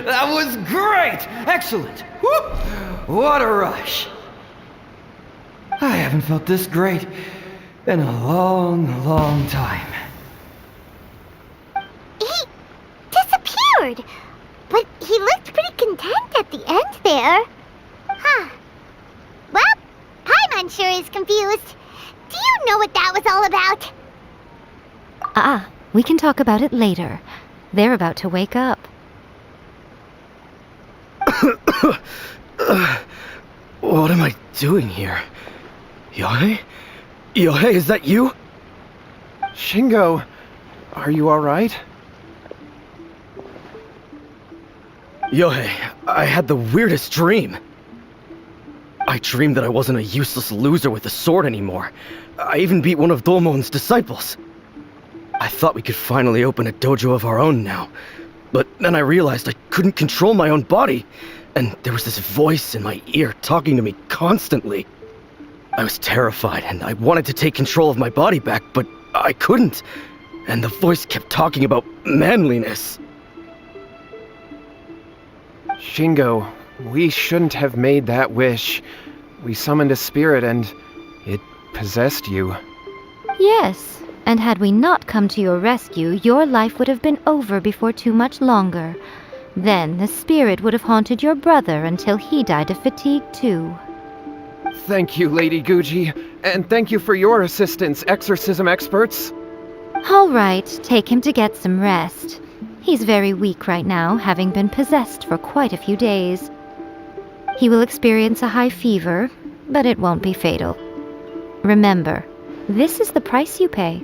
That was great! Excellent! Woo! What a rush! I haven't felt this great in a long, long time. He disappeared! But he looked pretty content at the end there. Huh. Well, Paimon sure is confused. Do you know what that was all about? We can talk about it later. They're about to wake up. What am I doing here? Yohei? Yohei, is that you? Shingo, are you alright? Yohei, I had the weirdest dream. I dreamed that I wasn't a useless loser with a sword anymore. I even beat one of Domon's disciples. I thought we could finally open a dojo of our own now. But then I realized I couldn't control my own body. And there was this voice in my ear talking to me constantly. I was terrified and I wanted to take control of my body back, but I couldn't. And the voice kept talking about manliness. Shingo, we shouldn't have made that wish. We summoned a spirit and it possessed you. Yes, and had we not come to your rescue, your life would have been over before too much longer. Then the spirit would have haunted your brother until he died of fatigue too. Thank you, Lady Guji, and thank you for your assistance, exorcism experts. All right, take him to get some rest. He's very weak right now, having been possessed for quite a few days. He will experience a high fever, but it won't be fatal. Remember, this is the price you pay.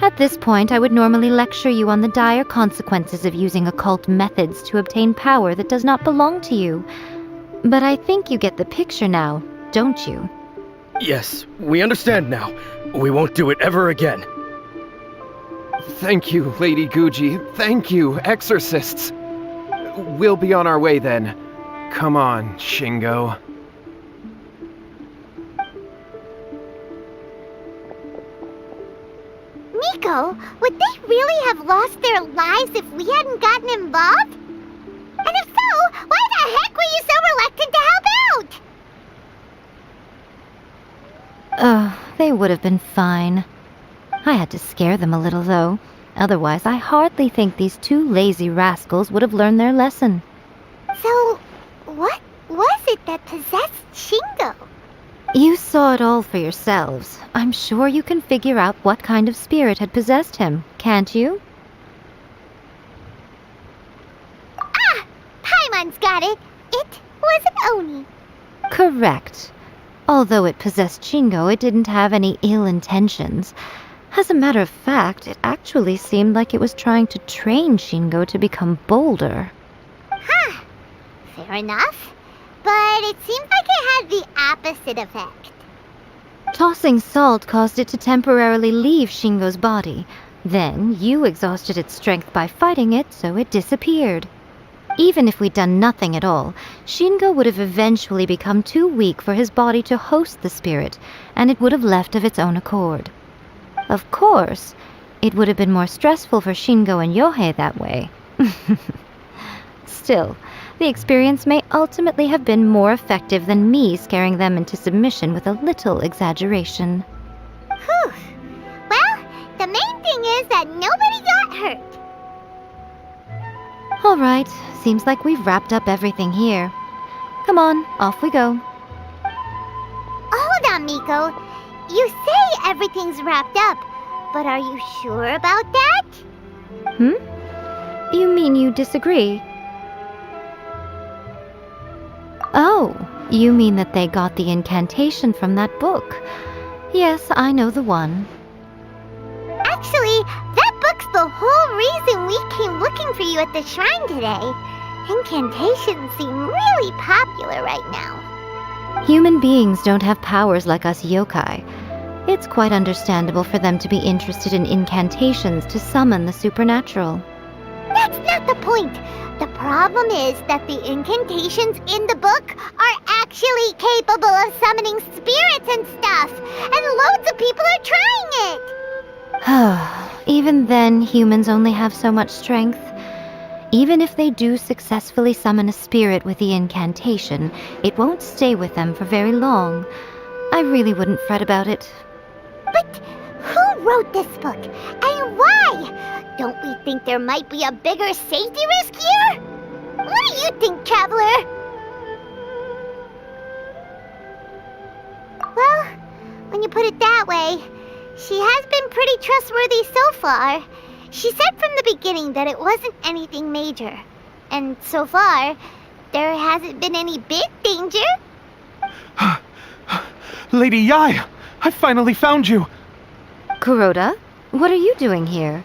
At this point, I would normally lecture you on the dire consequences of using occult methods to obtain power that does not belong to you. But I think you get the picture now, don't you? Yes, we understand now. We won't do it ever again. Thank you, Lady Guji. Thank you, exorcists. We'll be on our way then. Come on, Shingo. Miko, would they really have lost their lives if we hadn't gotten involved? And if so, why the heck were you so reluctant to help out? They would have been fine. I had to scare them a little, though. Otherwise, I hardly think these two lazy rascals would have learned their lesson. So, what was it that possessed Shingo? You saw it all for yourselves. I'm sure you can figure out what kind of spirit had possessed him, can't you? Paimon's got it. It was an Oni. Correct. Although it possessed Shingo, it didn't have any ill intentions. As a matter of fact, it actually seemed like it was trying to train Shingo to become bolder. Huh. Fair enough. but it seemed like it had the opposite effect. Tossing salt caused it to temporarily leave Shingo's body. Then you exhausted its strength by fighting it, so it disappeared. Even if we'd done nothing at all, Shingo would have eventually become too weak for his body to host the spirit, and it would have left of its own accord. Of course, it would have been more stressful for Shingo and Yohei that way. Still, the experience may ultimately have been more effective than me scaring them into submission with a little exaggeration. Whew. Well, the main thing is that nobody got hurt. All right, seems like we've wrapped up everything here. Come on, off we go. Hold on, Miko. You say everything's wrapped up, but are you sure about that? You mean you disagree? Oh, you mean that they got the incantation from that book. Yes, I know the one. Actually, that book's the whole reason we came looking for you at the shrine today. Incantations seem really popular right now. Human beings don't have powers like us yokai. It's quite understandable for them to be interested in incantations to summon the supernatural. That's not the point. The problem is that the incantations in the book are actually capable of summoning spirits and stuff, and loads of people are trying it. Even then, humans only have so much strength. Even if they do successfully summon a spirit with the incantation, it won't stay with them for very long. I really wouldn't fret about it. But who wrote this book, and why? Don't we think there might be a bigger safety risk here? What do you think, Traveler? Well, when you put it that way, she has been pretty trustworthy so far. She said from the beginning that it wasn't anything major. And so far, there hasn't been any big danger. Lady Yai, I finally found you. Kuroda, what are you doing here?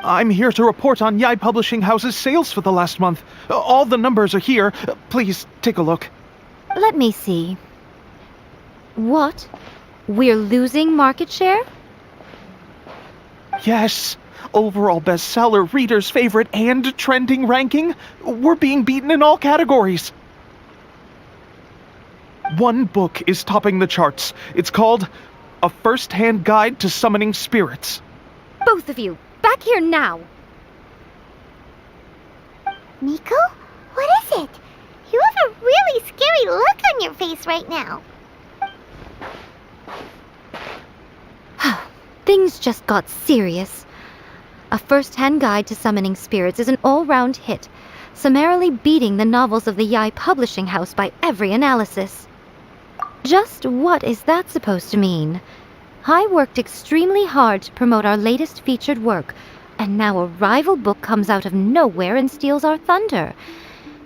I'm here to report on Yai Publishing House's sales for the last month. All the numbers are here. Please, take a look. Let me see. What? We're losing market share? Yes. Overall bestseller, reader's favorite, and trending ranking. We're being beaten in all categories. One book is topping the charts. It's called A First-Hand Guide to Summoning Spirits. Both of you, back here now! Miko? What is it? You have a really scary look on your face right now. Things just got serious. A First-Hand Guide to Summoning Spirits is an all-round hit, summarily beating the novels of the Yai Publishing House by every analysis. Just what is that supposed to mean? I worked extremely hard to promote our latest featured work, and now a rival book comes out of nowhere and steals our thunder.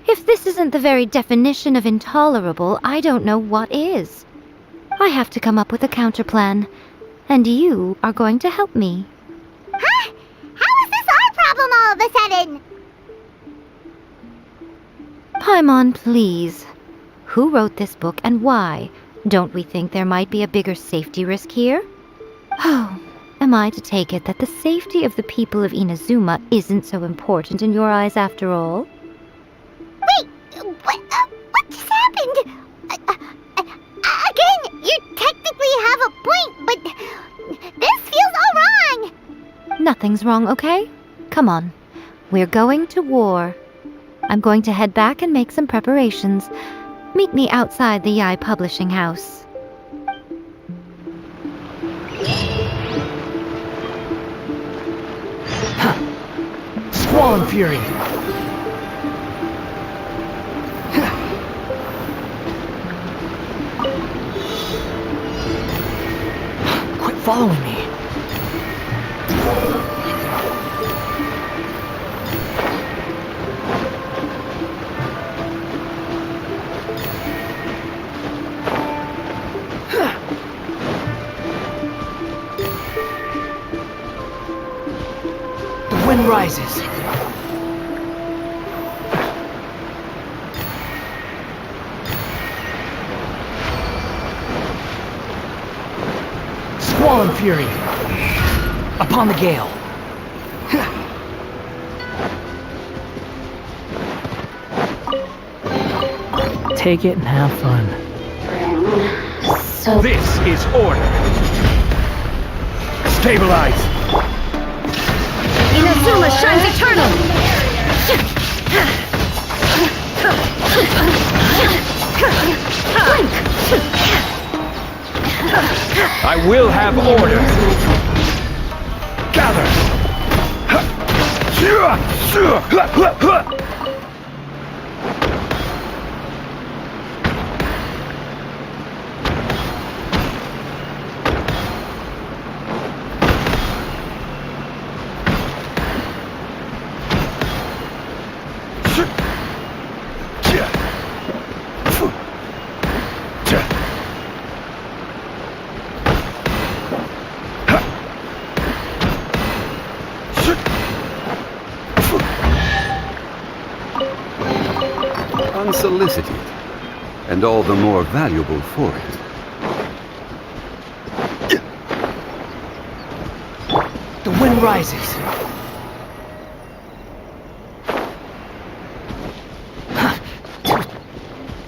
If this isn't the very definition of intolerable, I don't know what is. I have to come up with a counterplan, and you are going to help me. Huh? How is this our problem all of a sudden? Paimon, please. Who wrote this book and why? Don't we think there might be a bigger safety risk here? Oh, am I to take it that the safety of the people of Inazuma isn't so important in your eyes after all? Wait, what just happened? Again, you technically have a point, but this feels all wrong. Nothing's wrong, okay? Come on. We're going to war. I'm going to head back and make some preparations. Meet me outside the Yai Publishing House. Squall Fury! Quit following me. The wind rises. Squall and fury. Upon the gale. Take it and have fun. So this is order. Stabilize. Inazuma shines eternal! I will have order. Gather. Unsolicited, and all the more valuable for it. The wind rises.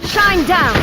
Shine down!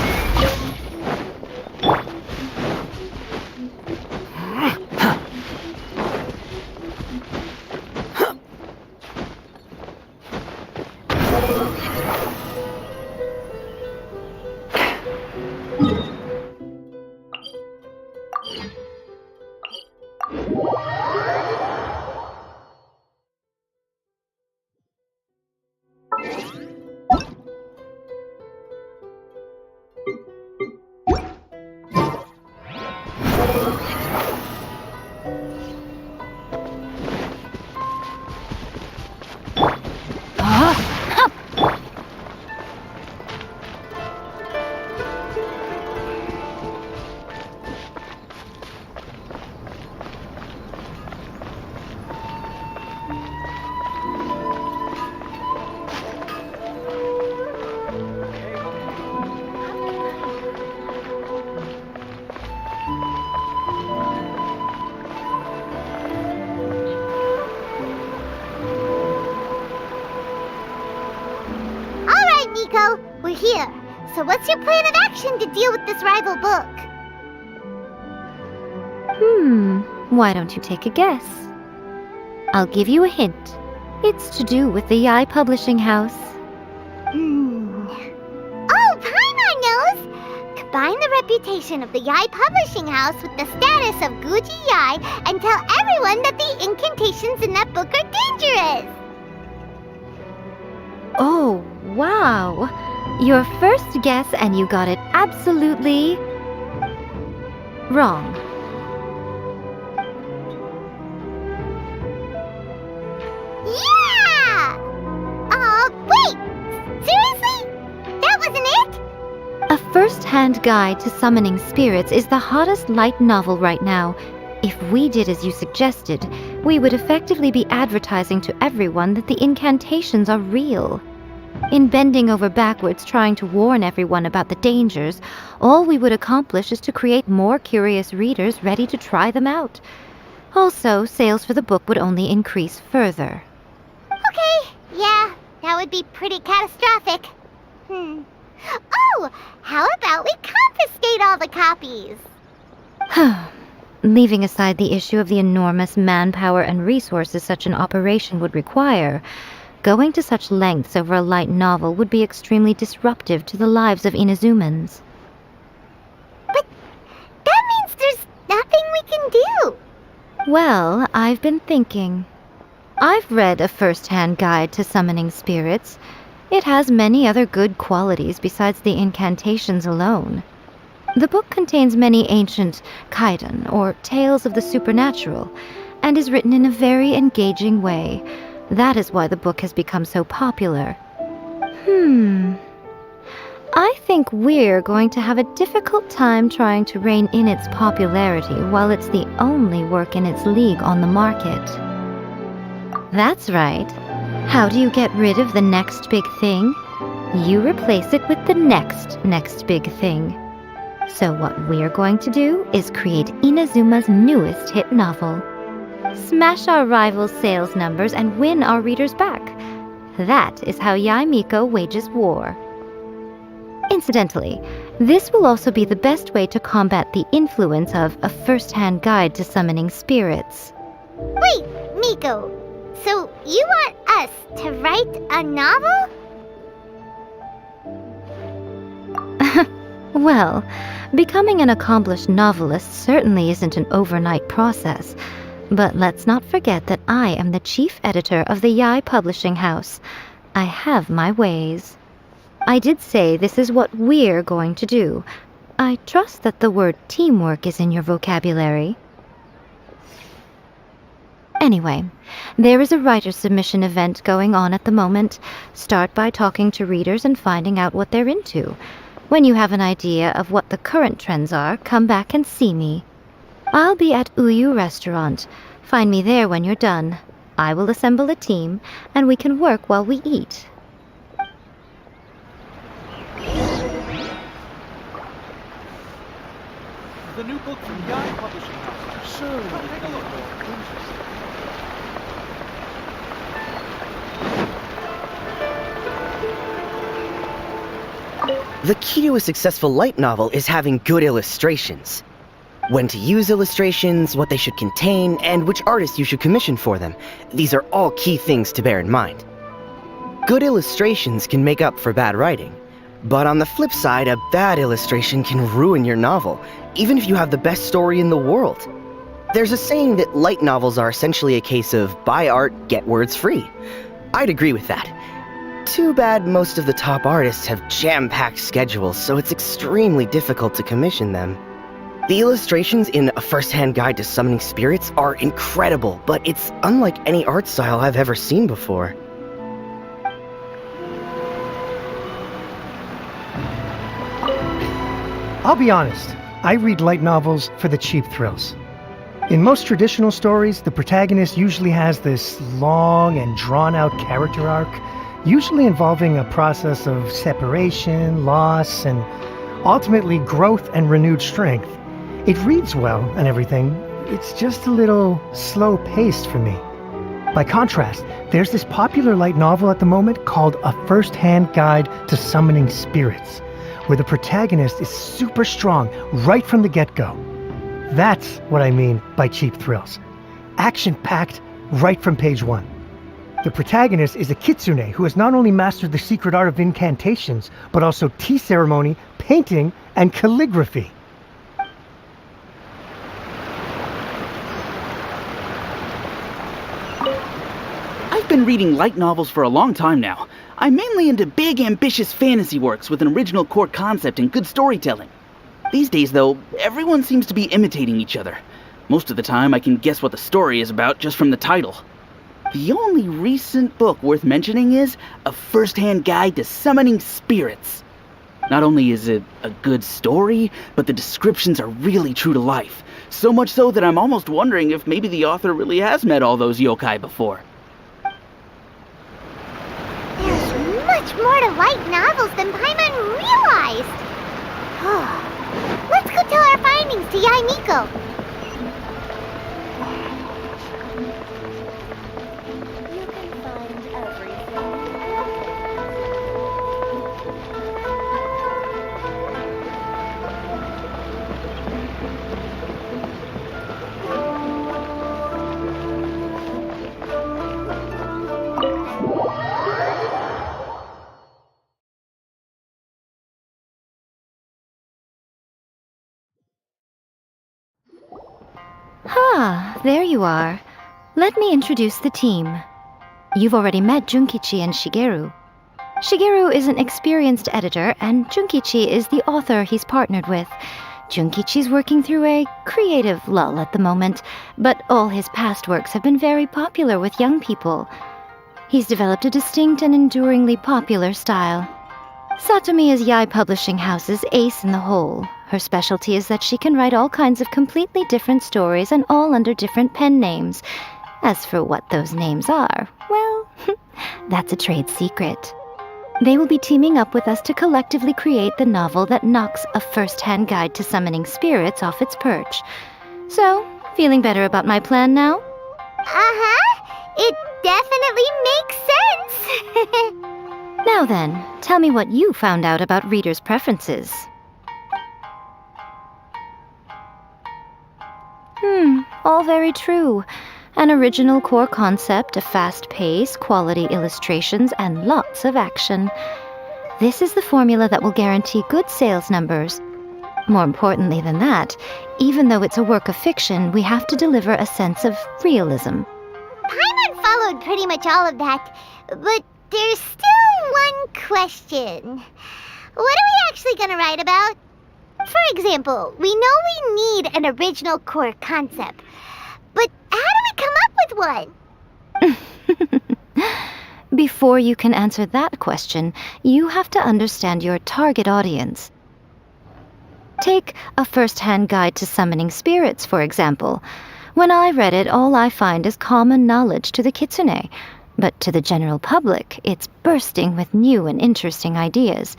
We're here. So what's your plan of action to deal with this rival book? Why don't you take a guess? I'll give you a hint. It's to do with the Yai Publishing House. Oh, Paimon knows! Combine the reputation of the Yai Publishing House with the status of Guji Yai and tell everyone that the incantations in that book are dangerous! Oh, wow! Your first guess and you got it absolutely wrong. Yeah! Wait! Seriously? That wasn't it? A first-hand guide to summoning spirits is the hottest light novel right now. If we did as you suggested, we would effectively be advertising to everyone that the incantations are real. In bending over backwards trying to warn everyone about the dangers, all we would accomplish is to create more curious readers ready to try them out. Also, sales for the book would only increase further. Okay, yeah, that would be pretty catastrophic. Oh, how about we confiscate all the copies? Leaving aside the issue of the enormous manpower and resources such an operation would require, going to such lengths over a light novel would be extremely disruptive to the lives of Inazumans. But that means there's nothing we can do. Well, I've been thinking. I've read a first-hand guide to summoning spirits. It has many other good qualities besides the incantations alone. The book contains many ancient kaiden, or tales of the supernatural, and is written in a very engaging way. That is why the book has become so popular. I think we're going to have a difficult time trying to rein in its popularity while it's the only work in its league on the market. That's right. How do you get rid of the next big thing? You replace it with the next big thing. So what we're going to do is create Inazuma's newest hit novel. Smash our rivals' sales numbers and win our readers back. That is how Yae Miko wages war. Incidentally, this will also be the best way to combat the influence of a first-hand guide to summoning spirits. Wait, Miko, so you want us to write a novel? Well, becoming an accomplished novelist certainly isn't an overnight process, but let's not forget that I am the chief editor of the Yae Publishing House. I have my ways. I did say this is what we're going to do. I trust that the word teamwork is in your vocabulary. Anyway, there is a writer submission event going on at the moment. Start by talking to readers and finding out what they're into. When you have an idea of what the current trends are, come back and see me. I'll be at Uyu Restaurant. Find me there when you're done. I will assemble a team, and we can work while we eat. The new book from Yae Publishing House. Sure. Take a look. The key to a successful light novel is having good illustrations. When to use illustrations, what they should contain, and which artist you should commission for them. These are all key things to bear in mind. Good illustrations can make up for bad writing. But on the flip side, a bad illustration can ruin your novel, even if you have the best story in the world. There's a saying that light novels are essentially a case of buy art, get words free. I'd agree with that. Too bad most of the top artists have jam-packed schedules, so it's extremely difficult to commission them. The illustrations in A First-Hand Guide to Summoning Spirits are incredible, but it's unlike any art style I've ever seen before. I'll be honest, I read light novels for the cheap thrills. In most traditional stories, the protagonist usually has this long and drawn-out character arc, usually involving a process of separation, loss, and ultimately growth and renewed strength. It reads well and everything, it's just a little slow-paced for me. By contrast, there's this popular light novel at the moment called A First-Hand Guide to Summoning Spirits, where the protagonist is super strong right from the get-go. That's what I mean by cheap thrills. Action-packed right from page 1. The protagonist is a kitsune who has not only mastered the secret art of incantations, but also tea ceremony, painting, and calligraphy. I've been reading light novels for a long time now. I'm mainly into big, ambitious fantasy works with an original core concept and good storytelling. These days, though, everyone seems to be imitating each other. Most of the time, I can guess what the story is about just from the title. The only recent book worth mentioning is A First-Hand Guide to Summoning Spirits. Not only is it a good story, but the descriptions are really true to life. So much so that I'm almost wondering if maybe the author really has met all those yokai before. There's much more to light novels than Paimon realized. Let's go tell our findings to Yae Miko. There you are. Let me introduce the team. You've already met Junkichi and Shigeru. Shigeru is an experienced editor, and Junkichi is the author he's partnered with. Junkichi's working through a creative lull at the moment, but all his past works have been very popular with young people. He's developed a distinct and enduringly popular style. Satomi is Yae Publishing House's ace in the hole. Her specialty is that she can write all kinds of completely different stories and all under different pen names. As for what those names are, well, that's a trade secret. They will be teaming up with us to collectively create the novel that knocks a first-hand guide to summoning spirits off its perch. So, feeling better about my plan now? Uh-huh. It definitely makes sense. Now then, tell me what you found out about readers' preferences. All very true. An original core concept, a fast pace, quality illustrations, and lots of action. This is the formula that will guarantee good sales numbers. More importantly than that, even though it's a work of fiction, we have to deliver a sense of realism. Paimon followed pretty much all of that, but there's still one question. What are we actually gonna write about? For example, we know we need an original core concept, but how do we come up with one? Before you can answer that question, you have to understand your target audience. Take a first-hand guide to summoning spirits, for example. When I read it, all I find is common knowledge to the kitsune, but to the general public, it's bursting with new and interesting ideas.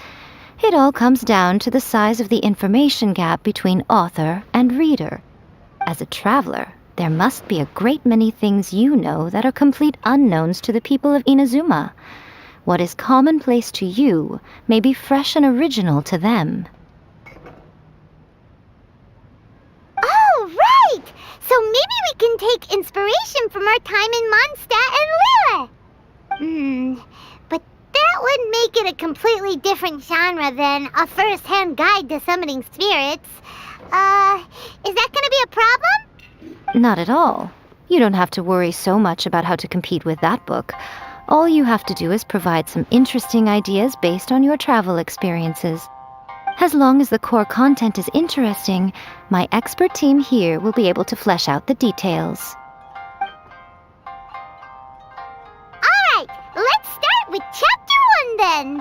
It all comes down to the size of the information gap between author and reader. As a traveler, there must be a great many things you know that are complete unknowns to the people of Inazuma. What is commonplace to you may be fresh and original to them. Oh, right! So maybe we can take inspiration from our time in Mondstadt and Liyue. But that would make it a completely different genre than a first-hand guide to summoning spirits. Is that gonna be a problem? Not at all. You don't have to worry so much about how to compete with that book. All you have to do is provide some interesting ideas based on your travel experiences. As long as the core content is interesting, my expert team here will be able to flesh out the details. Alright, let's start with Chapter 1 then.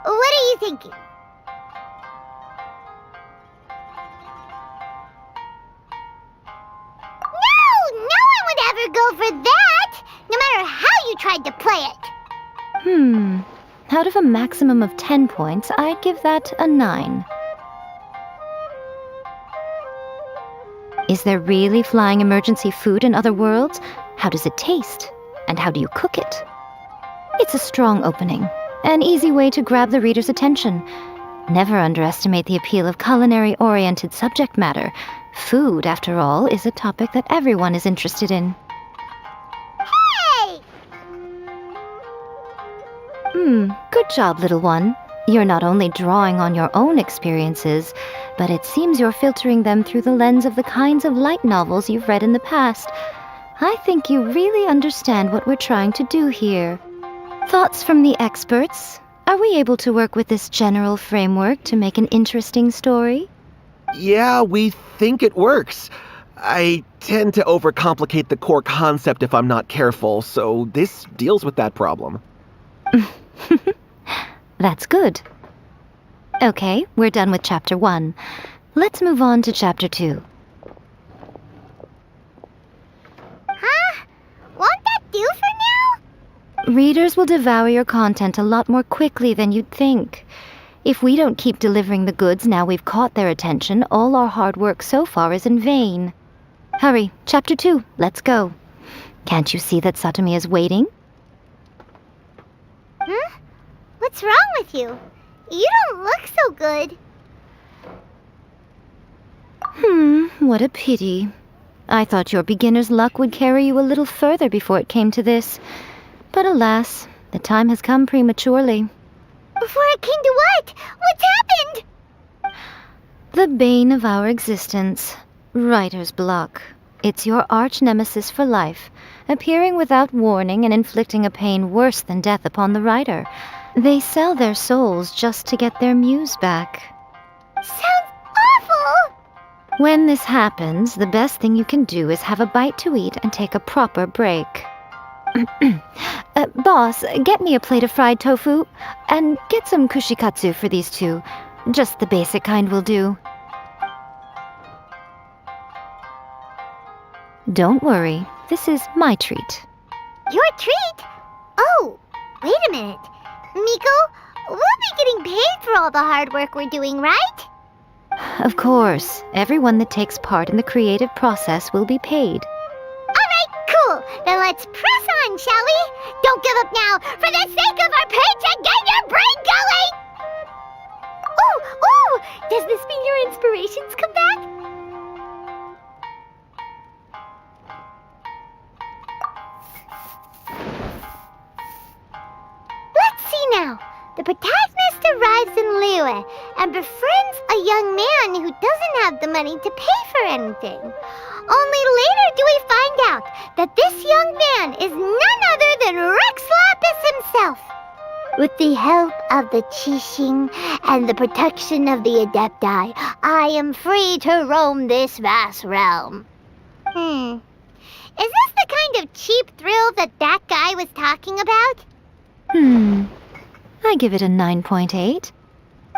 What are you thinking? No one would ever go for that, no matter how you tried to play it. Out of a maximum of 10 points, I'd give that a 9. Is there really flying emergency food in other worlds? How does it taste? And how do you cook it? It's a strong opening, an easy way to grab the reader's attention. Never underestimate the appeal of culinary-oriented subject matter. Food, after all, is a topic that everyone is interested in. Hey! Good job, little one. You're not only drawing on your own experiences, but it seems you're filtering them through the lens of the kinds of light novels you've read in the past. I think you really understand what we're trying to do here. Thoughts from the experts? Are we able to work with this general framework to make an interesting story? Yeah, we think it works. I tend to overcomplicate the core concept if I'm not careful, so this deals with that problem. That's good. Okay, we're done with Chapter 1. Let's move on to Chapter 2. Huh? Won't that do for now? Readers will devour your content a lot more quickly than you'd think. If we don't keep delivering the goods now we've caught their attention, all our hard work so far is in vain. Hurry, Chapter 2, let's go. Can't you see that Satomi is waiting? Huh? What's wrong with you? You don't look so good. What a pity. I thought your beginner's luck would carry you a little further before it came to this. But alas, the time has come prematurely. Before it came to what? What's happened? The bane of our existence. Writer's block. It's your arch-nemesis for life, appearing without warning and inflicting a pain worse than death upon the writer. They sell their souls just to get their muse back. Sounds awful! When this happens, the best thing you can do is have a bite to eat and take a proper break. Boss, get me a plate of fried tofu, and get some kushikatsu for these two. Just the basic kind will do. Don't worry, this is my treat. Your treat? Oh, Wait a minute. Miko, we'll be getting paid for all the hard work we're doing, right? Of course, everyone that takes part in the creative process will be paid. Alright, cool. Then let's press on, shall we? Don't give up now. For the sake of our paycheck, get your brain going! Ooh! Does this mean your inspirations come back? Let's see now. The protagonist arrives in Liyue and befriends a young man who doesn't have the money to pay for anything. Only later do we find out that this young man is none other than Rex Lapis himself. With the help of the Qixing and the protection of the Adepti, I am free to roam this vast realm. Is this the kind of cheap thrill that guy was talking about? I give it a 9.8.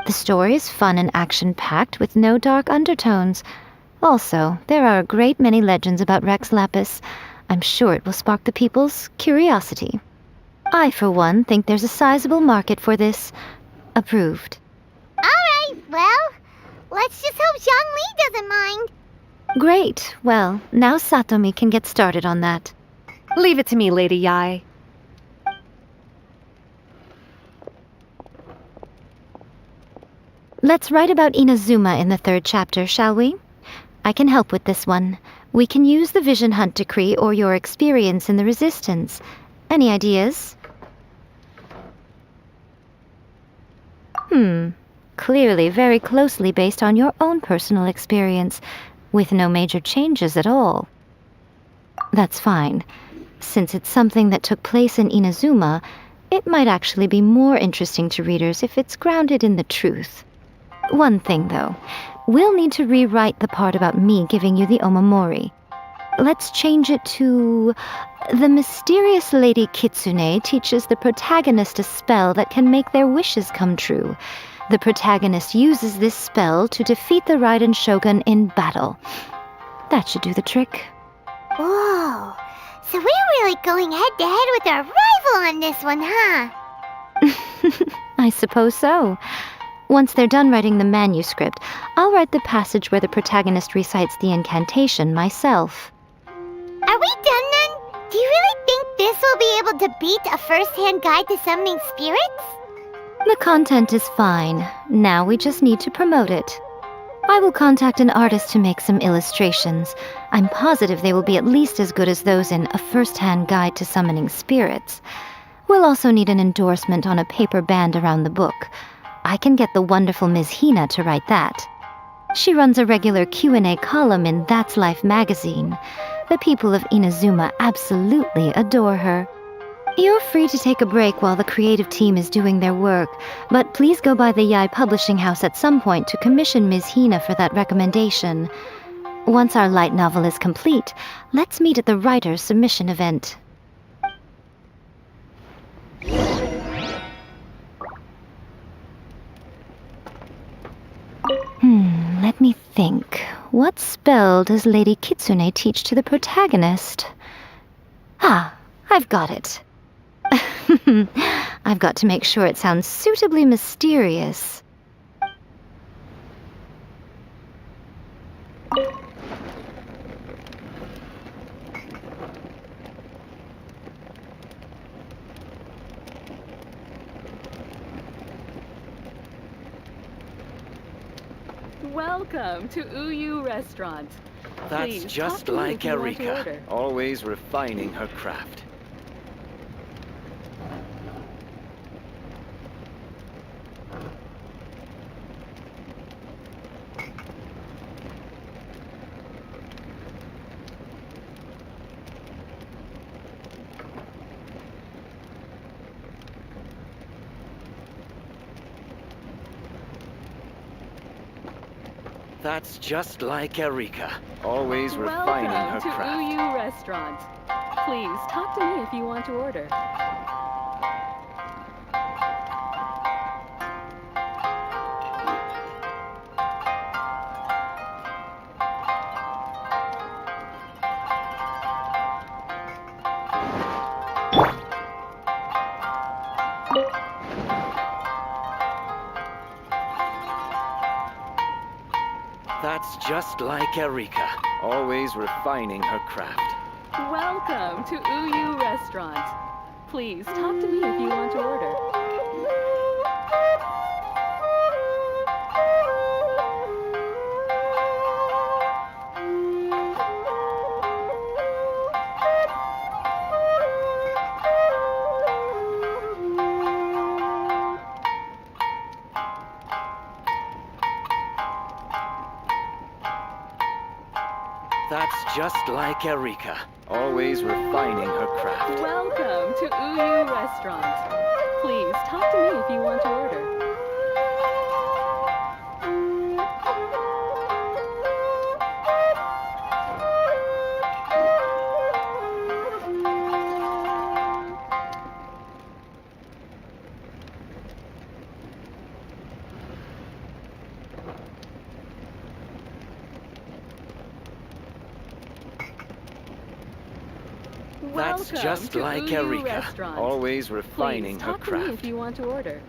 The story is fun and action-packed with no dark undertones. Also, there are a great many legends about Rex Lapis. I'm sure it will spark the people's curiosity. I, for one, think there's a sizable market for this. Approved. Alright, well, let's just hope Zhongli doesn't mind. Great. Well, now Satomi can get started on that. Leave it to me, Lady Yae. Let's write about Inazuma in the 3rd chapter, shall we? I can help with this one. We can use the Vision Hunt decree or your experience in the Resistance. Any ideas? Clearly very closely based on your own personal experience, with no major changes at all. That's fine. Since it's something that took place in Inazuma, it might actually be more interesting to readers if it's grounded in the truth. One thing, though. We'll need to rewrite the part about me giving you the Omamori. Let's change it to... The mysterious Lady Kitsune teaches the protagonist a spell that can make their wishes come true. The protagonist uses this spell to defeat the Raiden Shogun in battle. That should do the trick. Whoa. So we're really going head-to-head with our rival on this one, huh? I suppose so. Once they're done writing the manuscript, I'll write the passage where the protagonist recites the incantation myself. Are we done then? Do you really think this will be able to beat a first-hand guide to summoning spirits? The content is fine. Now we just need to promote it. I will contact an artist to make some illustrations. I'm positive they will be at least as good as those in A First-Hand Guide to Summoning Spirits. We'll also need an endorsement on a paper band around the book. I can get the wonderful Ms. Hina to write that. She runs a regular Q&A column in That's Life magazine. The people of Inazuma absolutely adore her. You're free to take a break while the creative team is doing their work, but please go by the Yae Publishing House at some point to commission Ms. Hina for that recommendation. Once our light novel is complete, let's meet at the writer's submission event. Let me think. What spell does Lady Kitsune teach to the protagonist? I've got it. I've got to make sure it sounds suitably mysterious. Welcome to Uyu Restaurant. That's Please, just talk to me like if you want to Erika, order. always refining her craft. That's just like Erika, always refining her Welcome to craft. Uyu Restaurant. Please, talk to me if you want to order. just like Erika, always refining her craft. Welcome to Uyu Restaurant. Please talk to me if you want to order. That's just like Erika, always refining her craft. Welcome to Uyu Restaurant. Please talk to me if you want to order. That's just like Erika, always refining her craft. Please talk to me craft. if you want to order.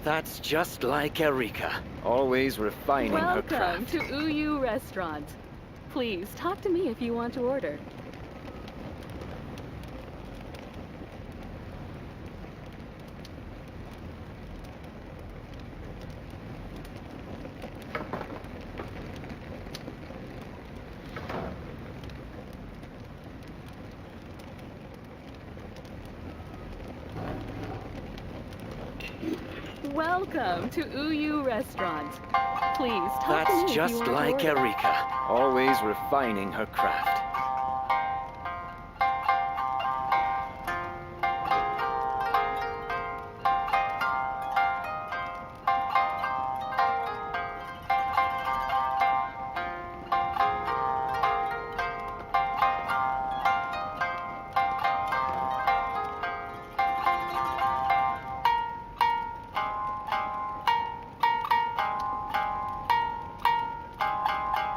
That's just like Erika, always refining her Welcome craft. to Uyu Restaurant. Please talk to me if you want to order. Welcome to Uyu Restaurant. Please talk to me That's if just you want like to order. Erika, always refining her craft.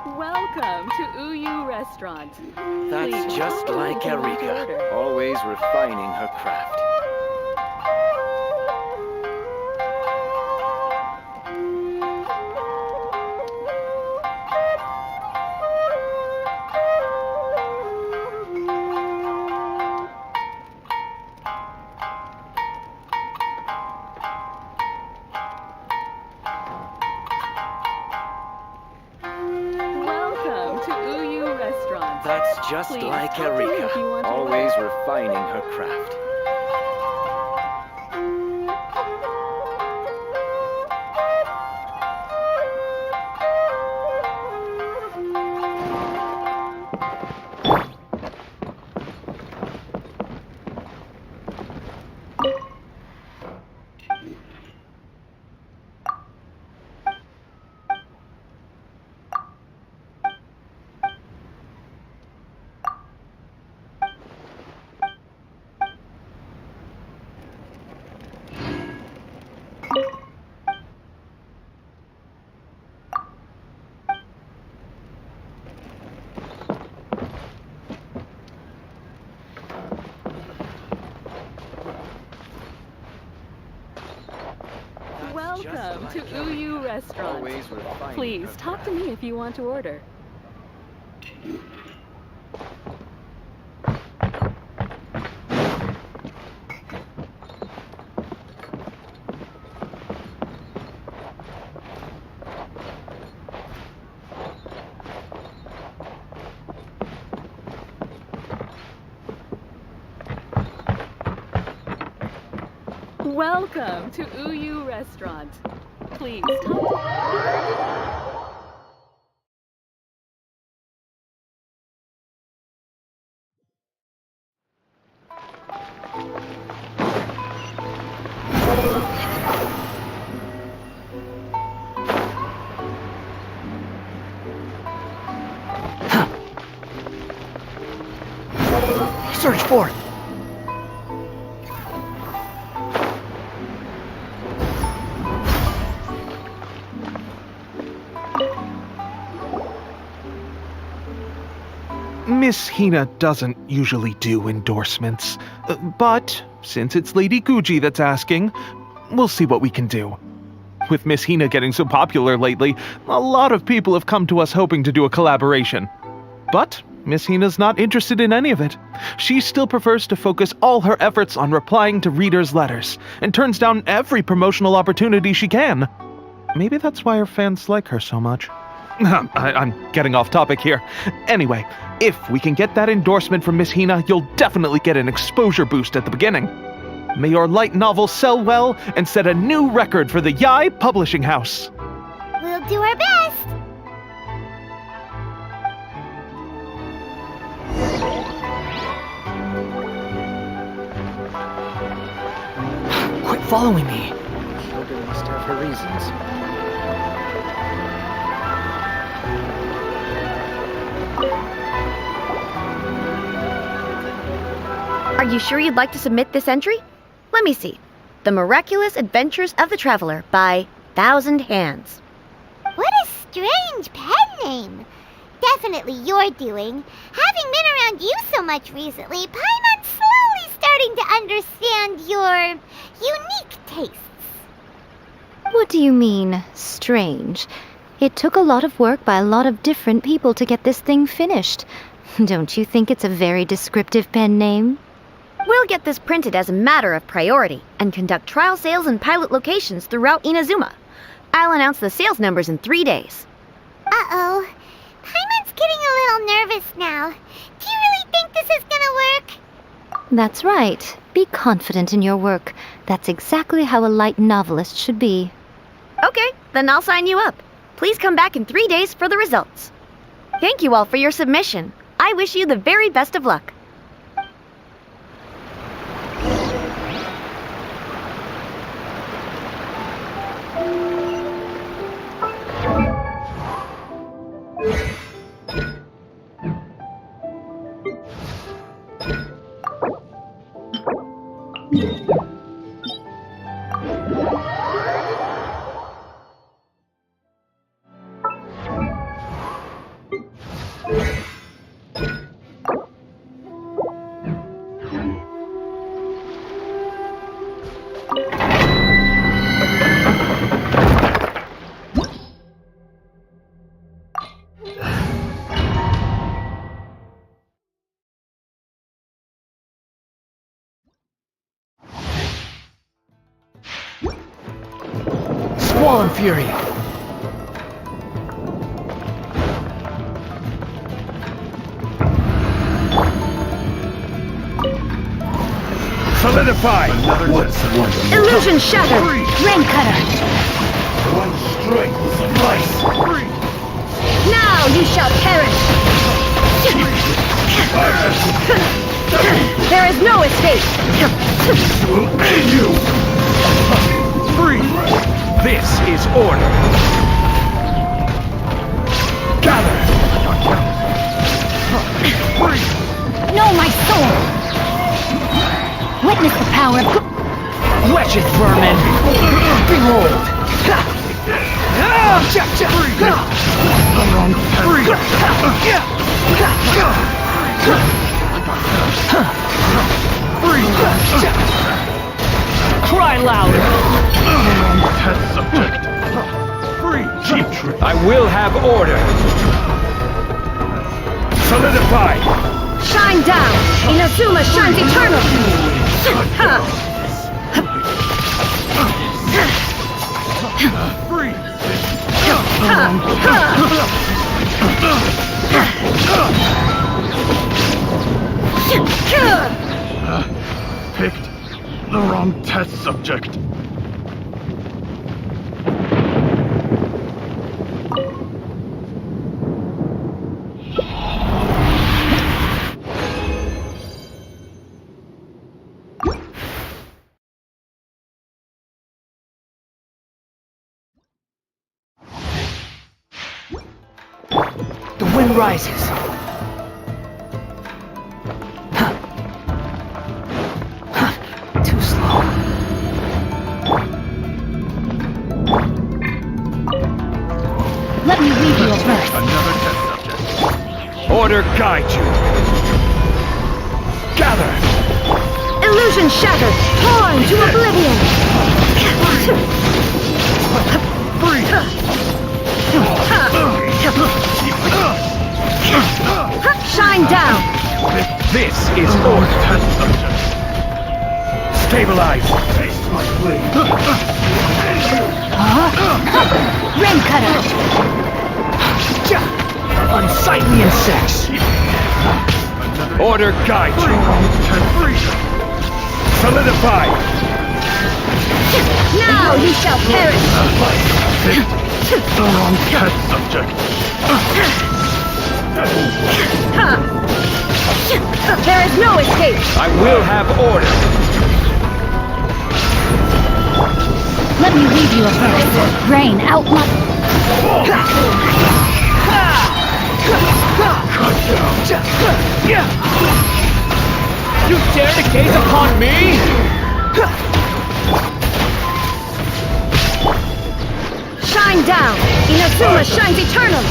Welcome to Uyu Restaurant. That's Please just talk to me like if you want to Erika, order. always refining her craft. Welcome to Uyu Restaurant. That's just Please like talk to me Erika, if you want to always order. refining her craft. Welcome to Uyu Restaurant. Always refining Please her talk to me if you want to order. Welcome to Uyu Restaurant. Please talk Search for it! Miss Hina doesn't usually do endorsements, but since it's Lady Guji that's asking, we'll see what we can do. With Miss Hina getting so popular lately, a lot of people have come to us hoping to do a collaboration. But Miss Hina's not interested in any of it. She still prefers to focus all her efforts on replying to readers' letters, and turns down every promotional opportunity she can. Maybe that's why her fans like her so much. I'm getting off topic here. Anyway, if we can get that endorsement from Miss Hina, you'll definitely get an exposure boost at the beginning. May your light novel sell well and set a new record for the Yai Publishing House. We'll do our best. Quit following me. Hilda must have her reasons. Are you sure you'd like to submit this entry? Let me see. The Miraculous Adventures of the Traveler by 1,000 Hands. What a strange pen name. Definitely your doing. Having been around you so much recently, Paimon's slowly starting to understand your unique tastes. What do you mean, strange? It took a lot of work by a lot of different people to get this thing finished. Don't you think it's a very descriptive pen name? We'll get this printed as a matter of priority and conduct trial sales in pilot locations throughout Inazuma. I'll announce the sales numbers in 3 days. Uh-oh. Paimon's getting a little nervous now. Do you really think this is gonna work? That's right. Be confident in your work. That's exactly how a light novelist should be. Okay, then I'll sign you up. Please come back in 3 days for the results. Thank you all for your submission. I wish you the very best of luck. Squall Fury! Solidify! Illusion Shatter! Rain Cutter! One strength will suffice! Now you shall perish! There is no escape! Will end you! Free! This is order! Gather! Free! Know my soul! Witness the power of... Wretched vermin! Behold! Cry loud! Test subject! Free! Cheap trick! I will have order! Solidify! Shine down! Inazuma shines eternal! Free! Picked the wrong test subject. The wind rises. Too slow. Let me read you a verse. Another test subject. Order guide you. Gather! Illusion shattered! Torn to oblivion! Shine down! This is order! Stabilize! Rain cutter! Unsightly insects! Order guide you! Solidify! Now you shall perish! Subject. There is no escape! I will have order! Let me leave you a verse. Rain outline. You dare to gaze upon me? Shine down! Inazuma shines eternal!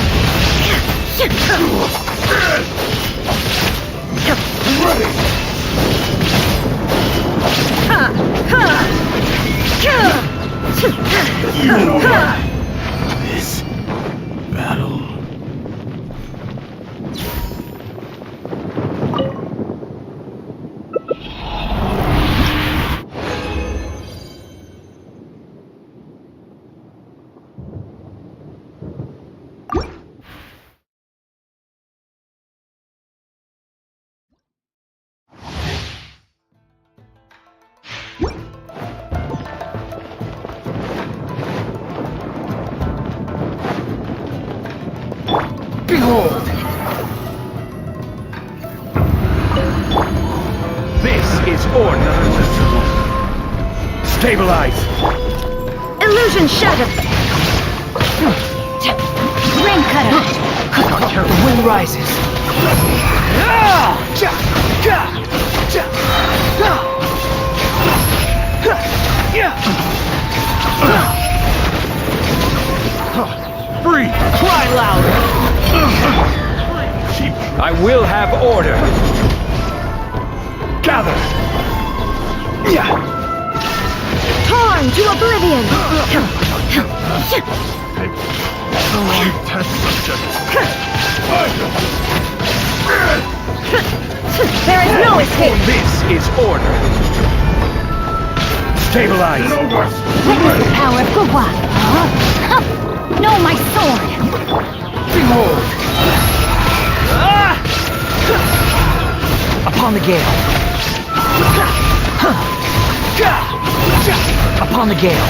This battle. Behold! This is order! Stabilize! Illusion shattered! Rain cutter! The wind rises. Free! Cry louder! I will have order! Gather! Torn to oblivion! Test subject. There is no escape! This is order! Stabilize! Witness the power of KEDUA! No, my sword! Behold! Upon the gale. Upon the gale.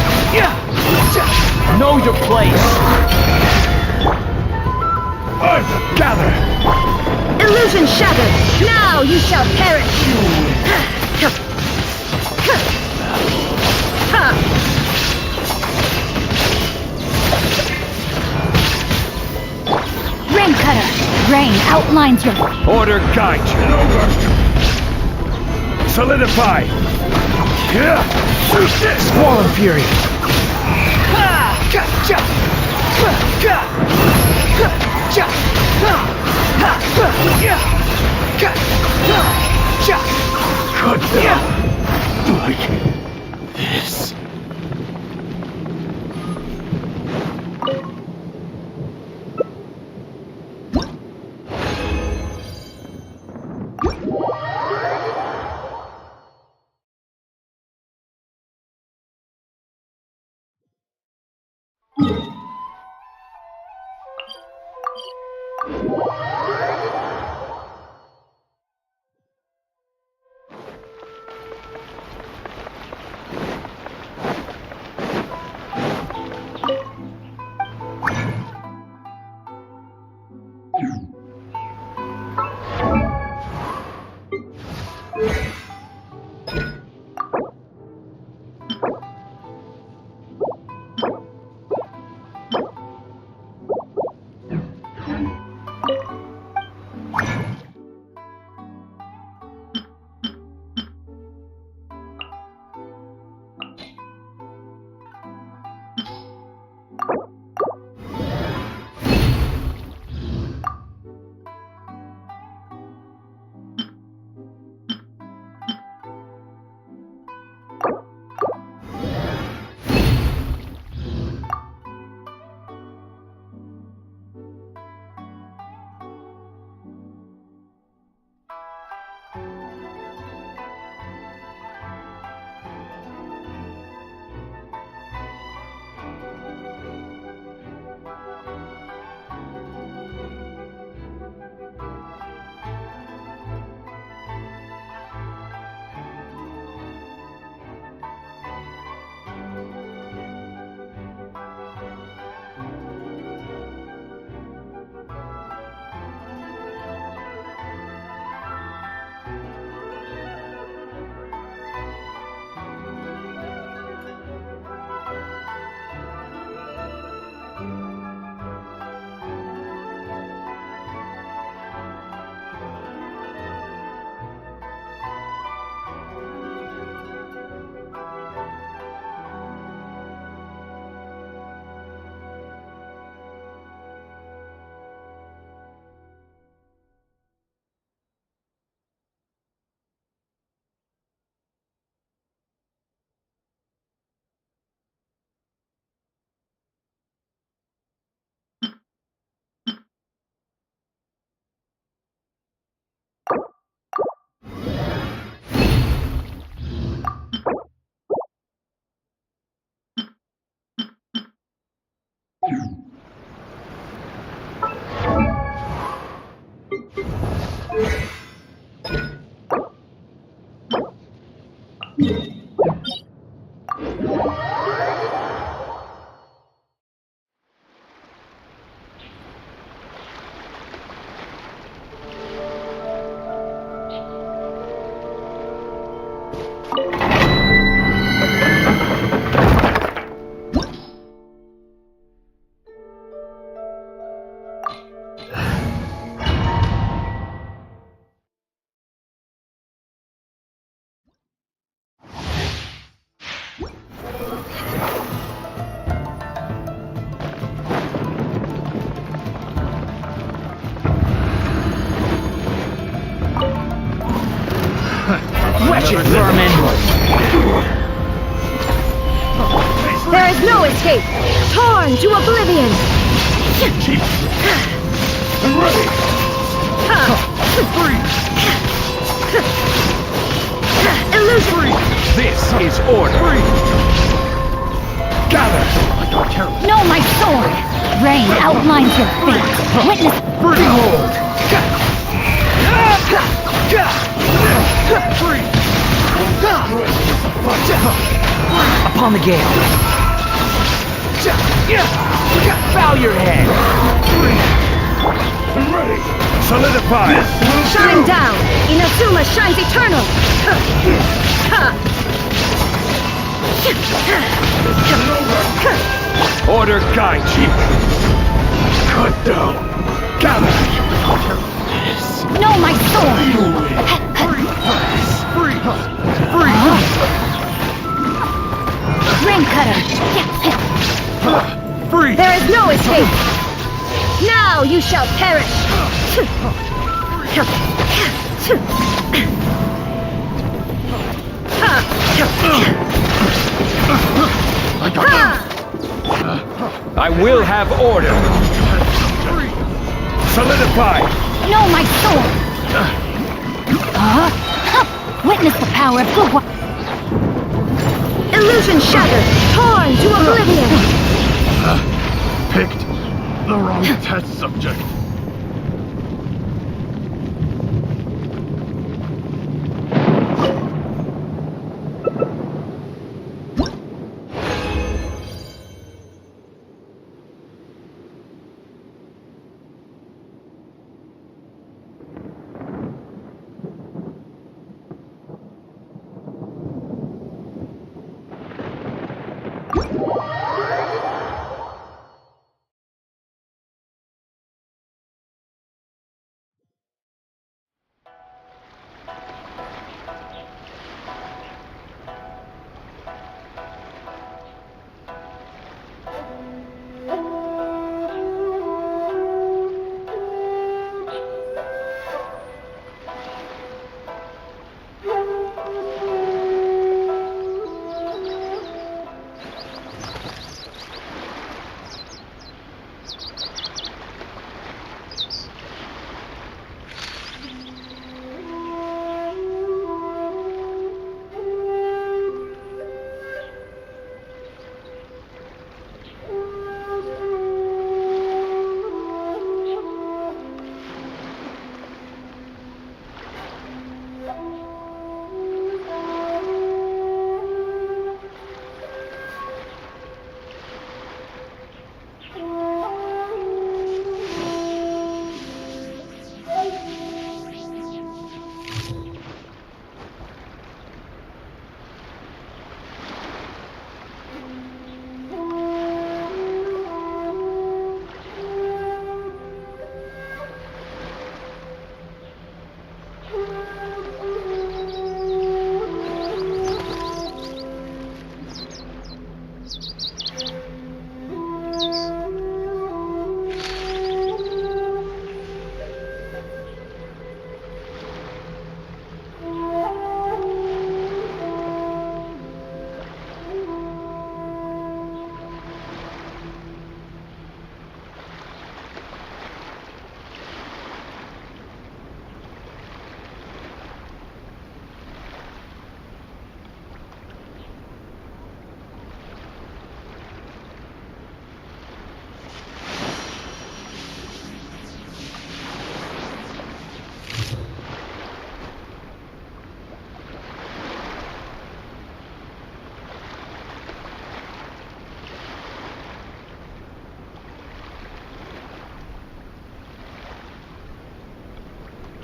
Know your place. Gather! Illusion shattered! Now you shall perish! Rain cutter! Rain outlines your... Order guide you! Solidify! Squall and fury! Like this. Wretched vermin! There is no escape! Torn to oblivion! Ready! Illusory! This is order! Gather! No, my sword! Rain outlines your fate. Witness. Behold! Upon the gale! Bow your head! Ready! Solidify! Shine down! Inazuma shines eternal! Order guide you! Cut down! Gather! No, my sword! Ring cutter! There is no escape! Now you shall perish! I will have order! Solidify! No, my sword! Witness the power of Gua. Illusion shattered! Torn to oblivion! Picked the wrong test subject.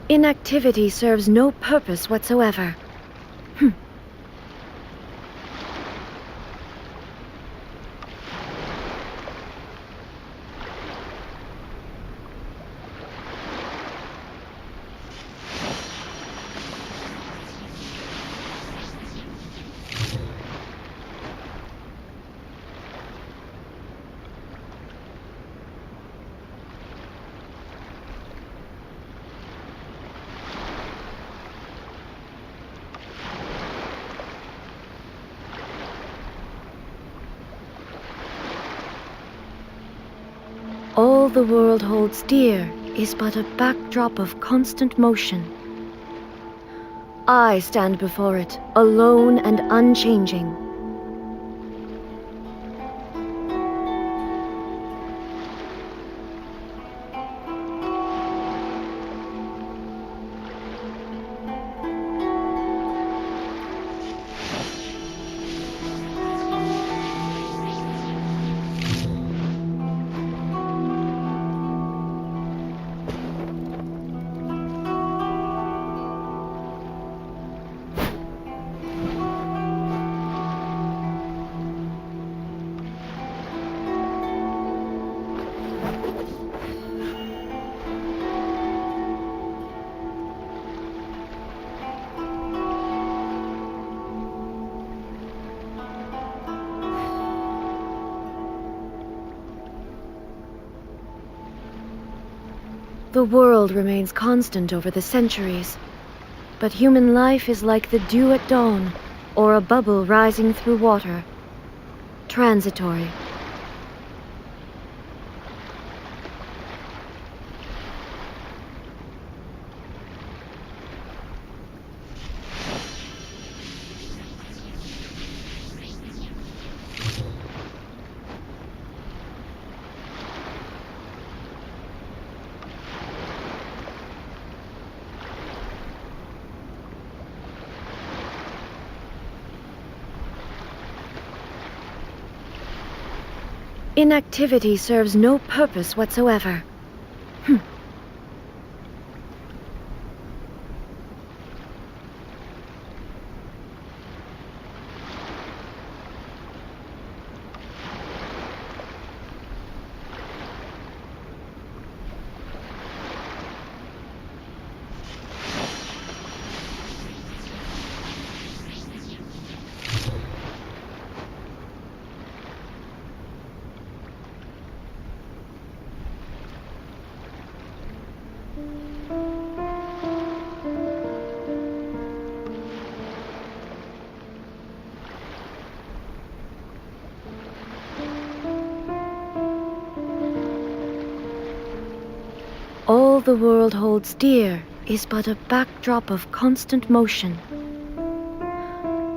Inactivity serves no purpose whatsoever. All the world holds dear is but a backdrop of constant motion. I stand before it, alone and unchanging. The world remains constant over the centuries, but human life is like the dew at dawn, or a bubble rising through water. Transitory. Inactivity serves no purpose whatsoever. All the world holds dear is but a backdrop of constant motion.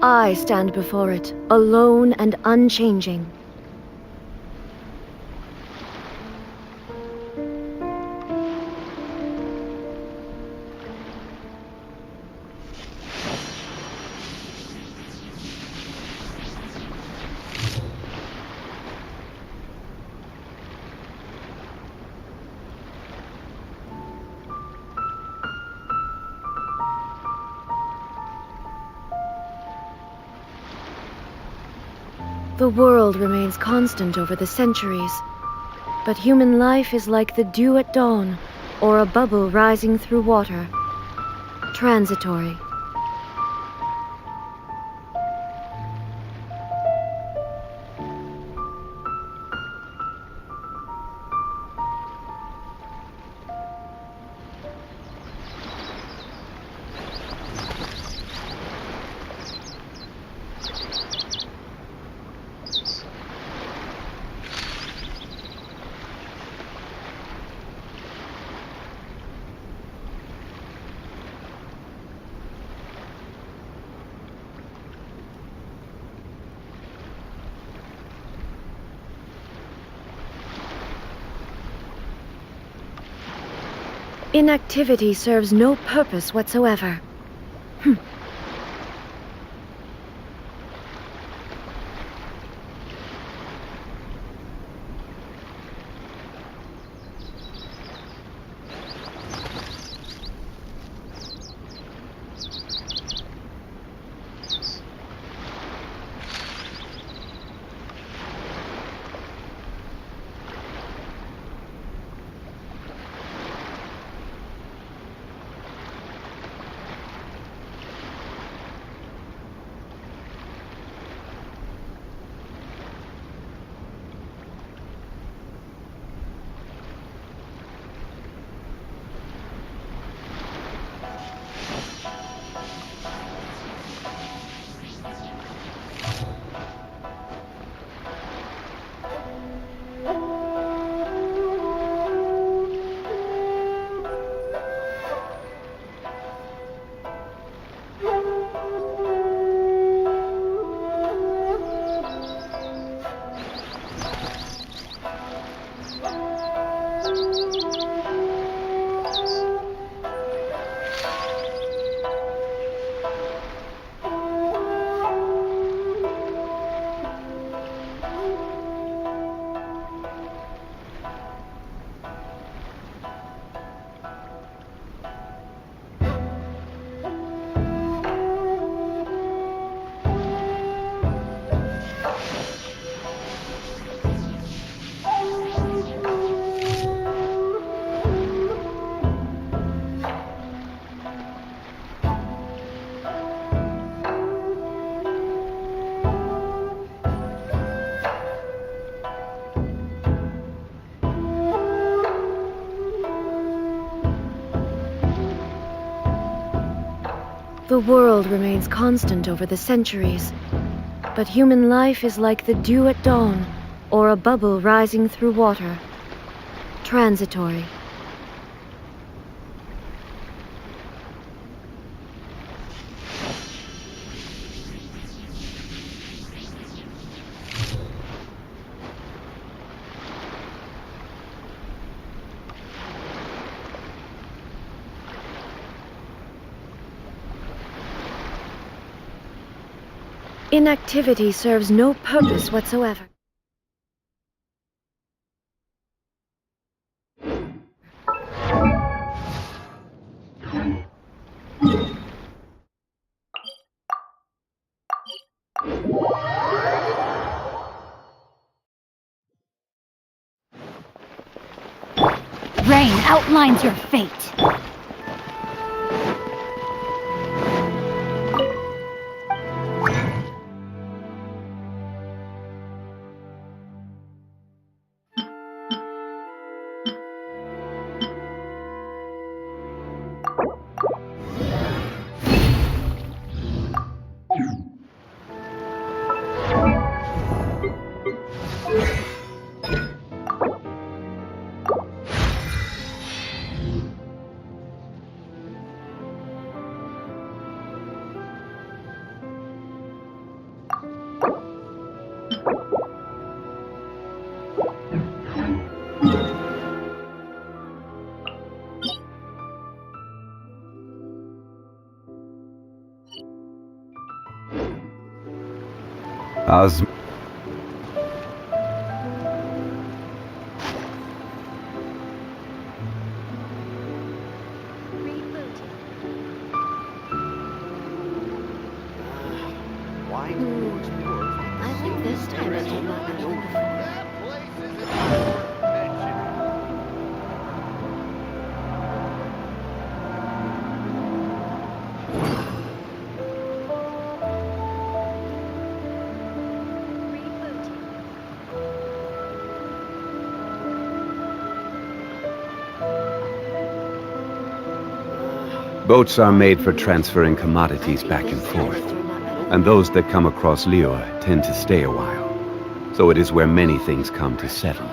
I stand before it, alone and unchanging. The world remains constant over the centuries, but human life is like the dew at dawn, or a bubble rising through water. Transitory. Inactivity serves no purpose whatsoever. The world remains constant over the centuries, but human life is like the dew at dawn, or a bubble rising through water. Transitory. Inactivity serves no purpose whatsoever. Rain outlines your fate. I think this time it did not better than before. Boats are made for transferring commodities back and forth, and those that come across Liyue tend to stay a while. So it is where many things come to settle.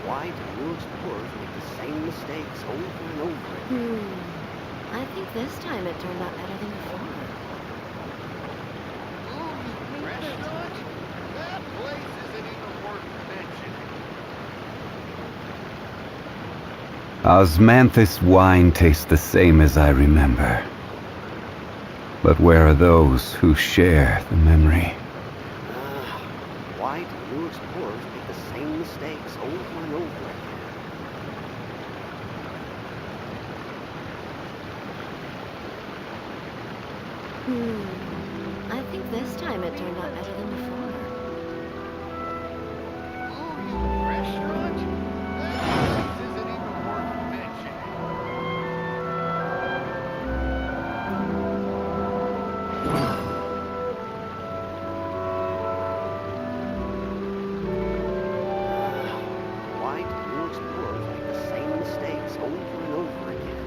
Why do you explorers make the same mistakes over and over again? I think this time it turned out better than before. Restaurant? That place isn't even worth mentioning. Osmanthus wine tastes the same as I remember. But where are those who share the memory? Why do you explorers make the same mistakes over and over again? I think this time it turned out better than before. Restaurant? That place isn't even worth mentioning. Why do you explorers make the same mistakes over and over again?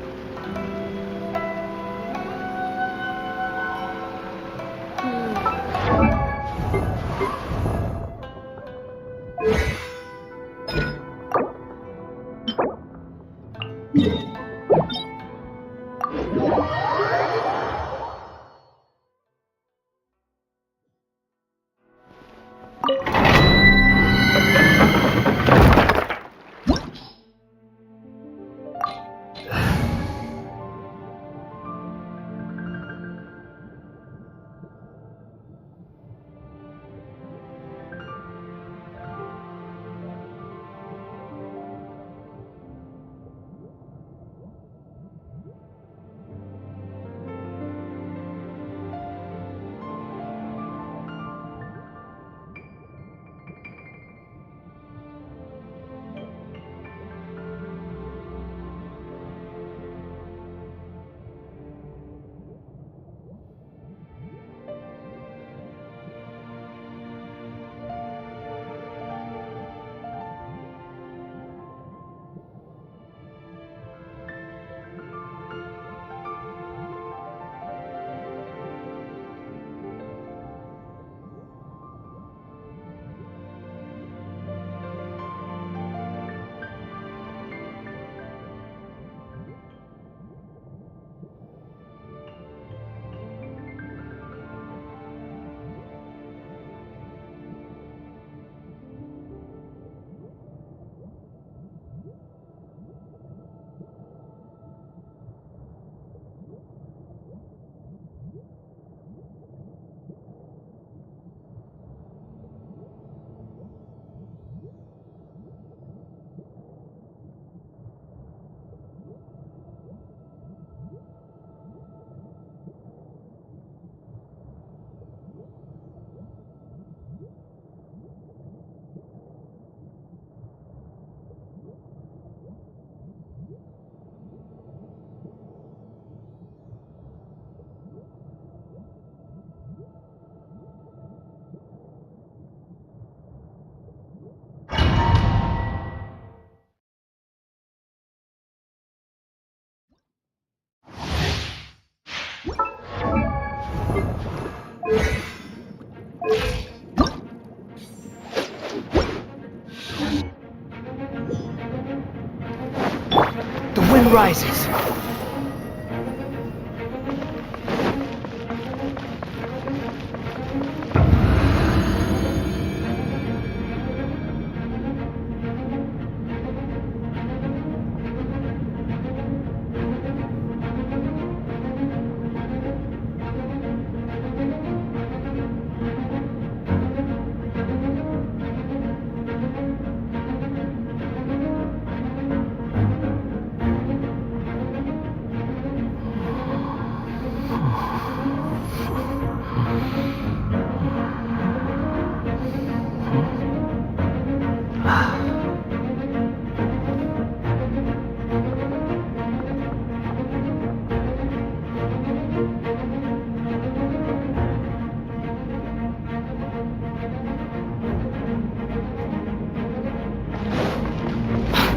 rises.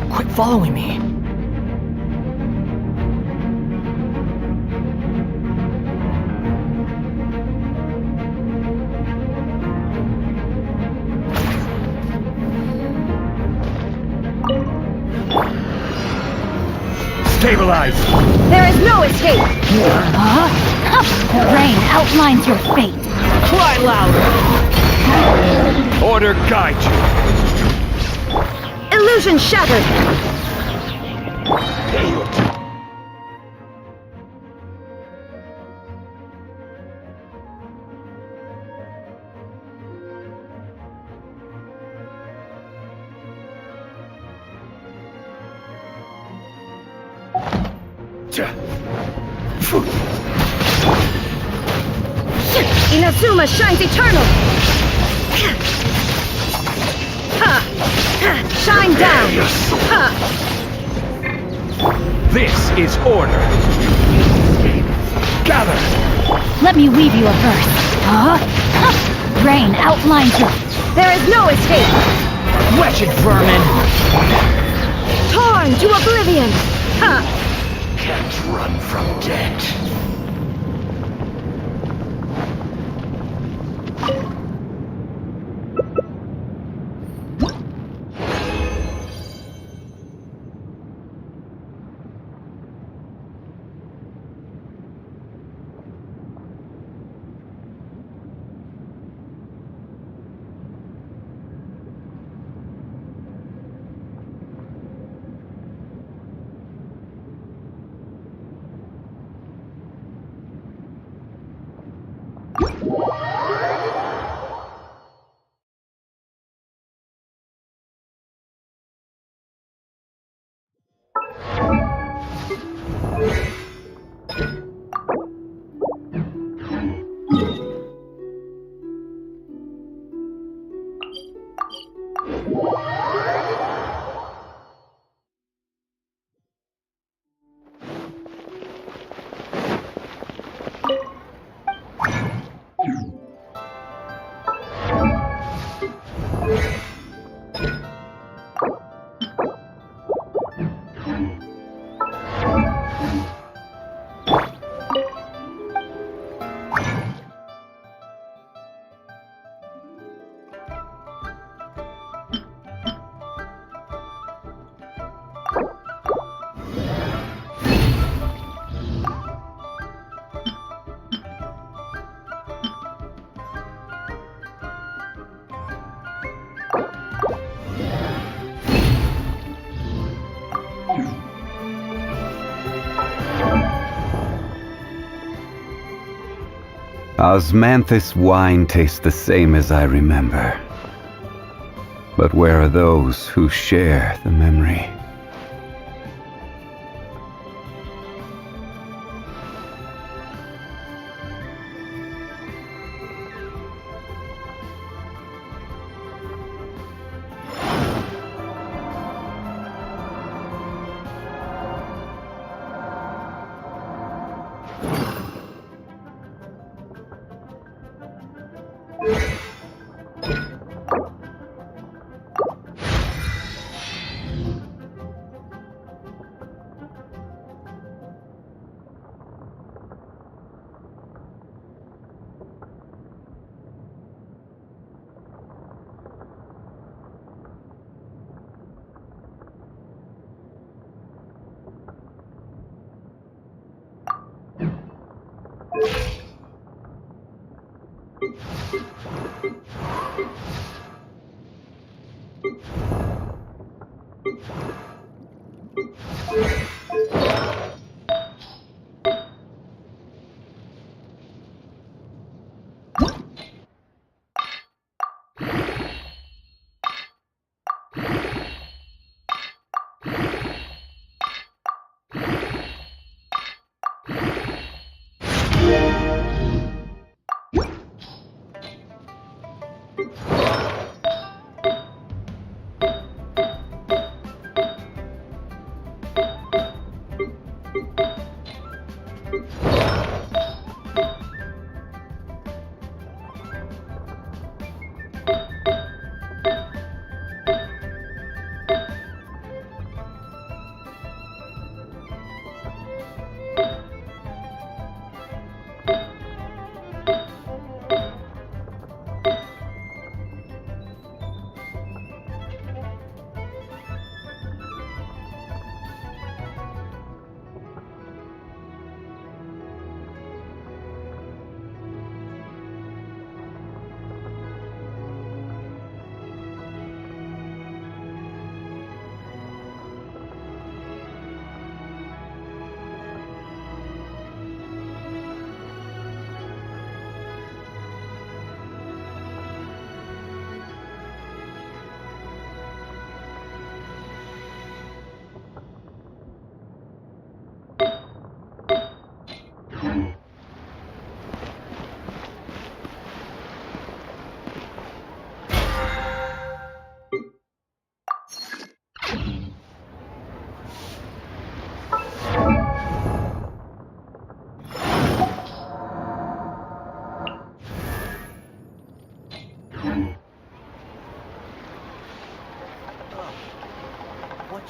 Quit following me. Stabilize! There is no escape! The rain outlines your fate. Cry louder! Order guide you! Illusion shattered! Inazuma shines eternal! Shine down! This is order! Gather! Let me weave you a verse. Rain outlines you. There is no escape! Wretched vermin! Torn to oblivion! Can't run from death. Osmanthus wine tastes the same as I remember. But where are those who share the memory?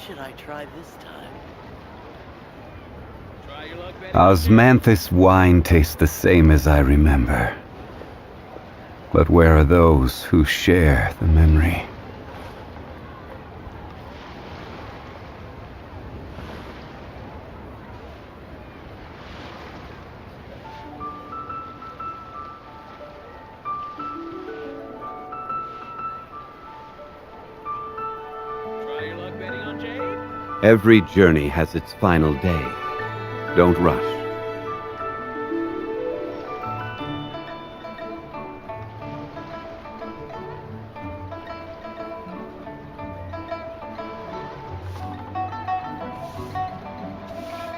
should I try this time? Osmanthus wine tastes the same as I remember. But where are those who share the memory? Every journey has its final day. Don't rush.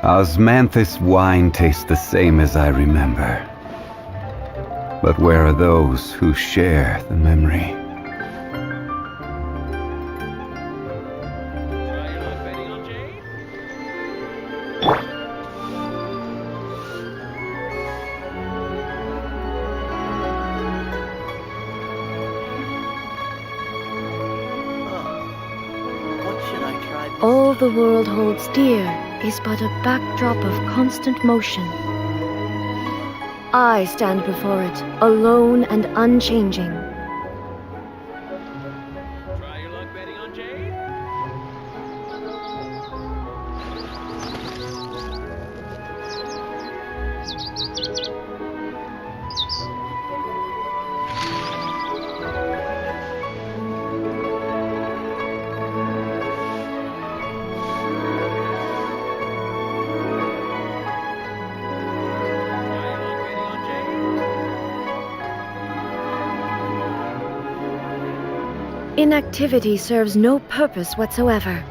Osmanthus wine tastes the same as I remember. But where are those who share the memory? All the world holds dear is but a backdrop of constant motion. I stand before it, alone and unchanging. Try your luck betting on Jade? Inactivity serves no purpose whatsoever.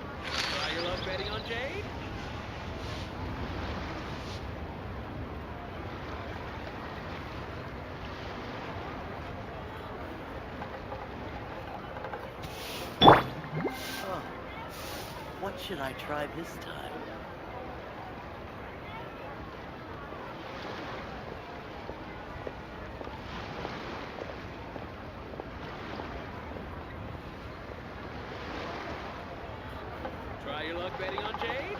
Try your luck betting on Jade? What should I try this time? Try your luck betting on Jade?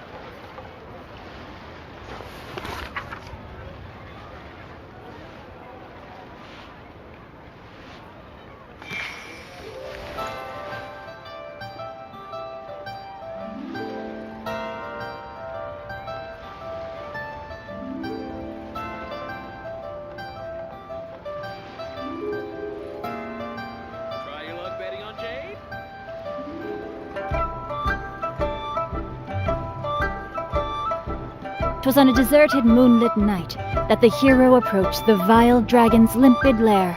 'Twas on a deserted moonlit night that the hero approached the vile dragon's limpid lair.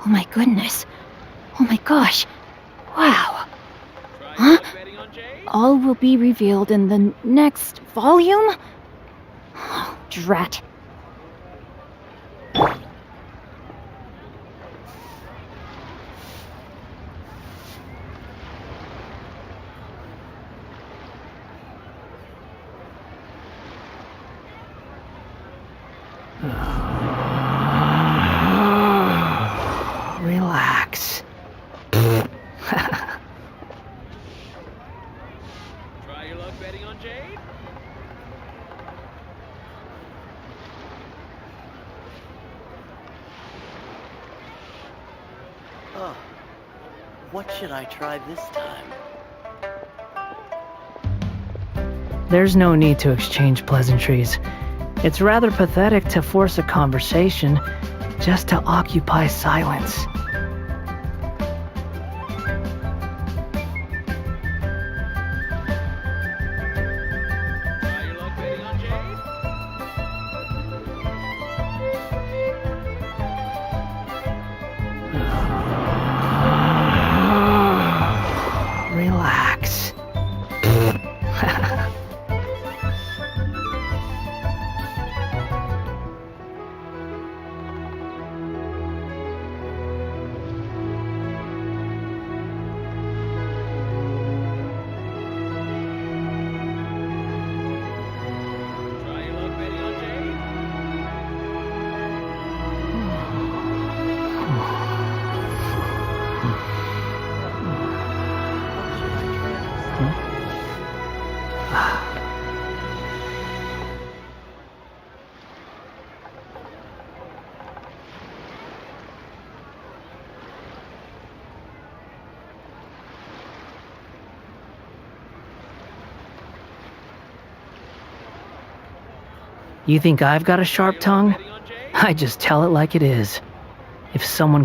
Oh my goodness. Oh my gosh. Wow. Huh? All will be revealed in the next volume? Oh, drat. Relax. Try your luck betting on Jade? Oh, what should I try this time? There's no need to exchange pleasantries. It's rather pathetic to force a conversation just to occupy silence. Relax. You think I've got a sharp tongue? I just tell it like it is. If someone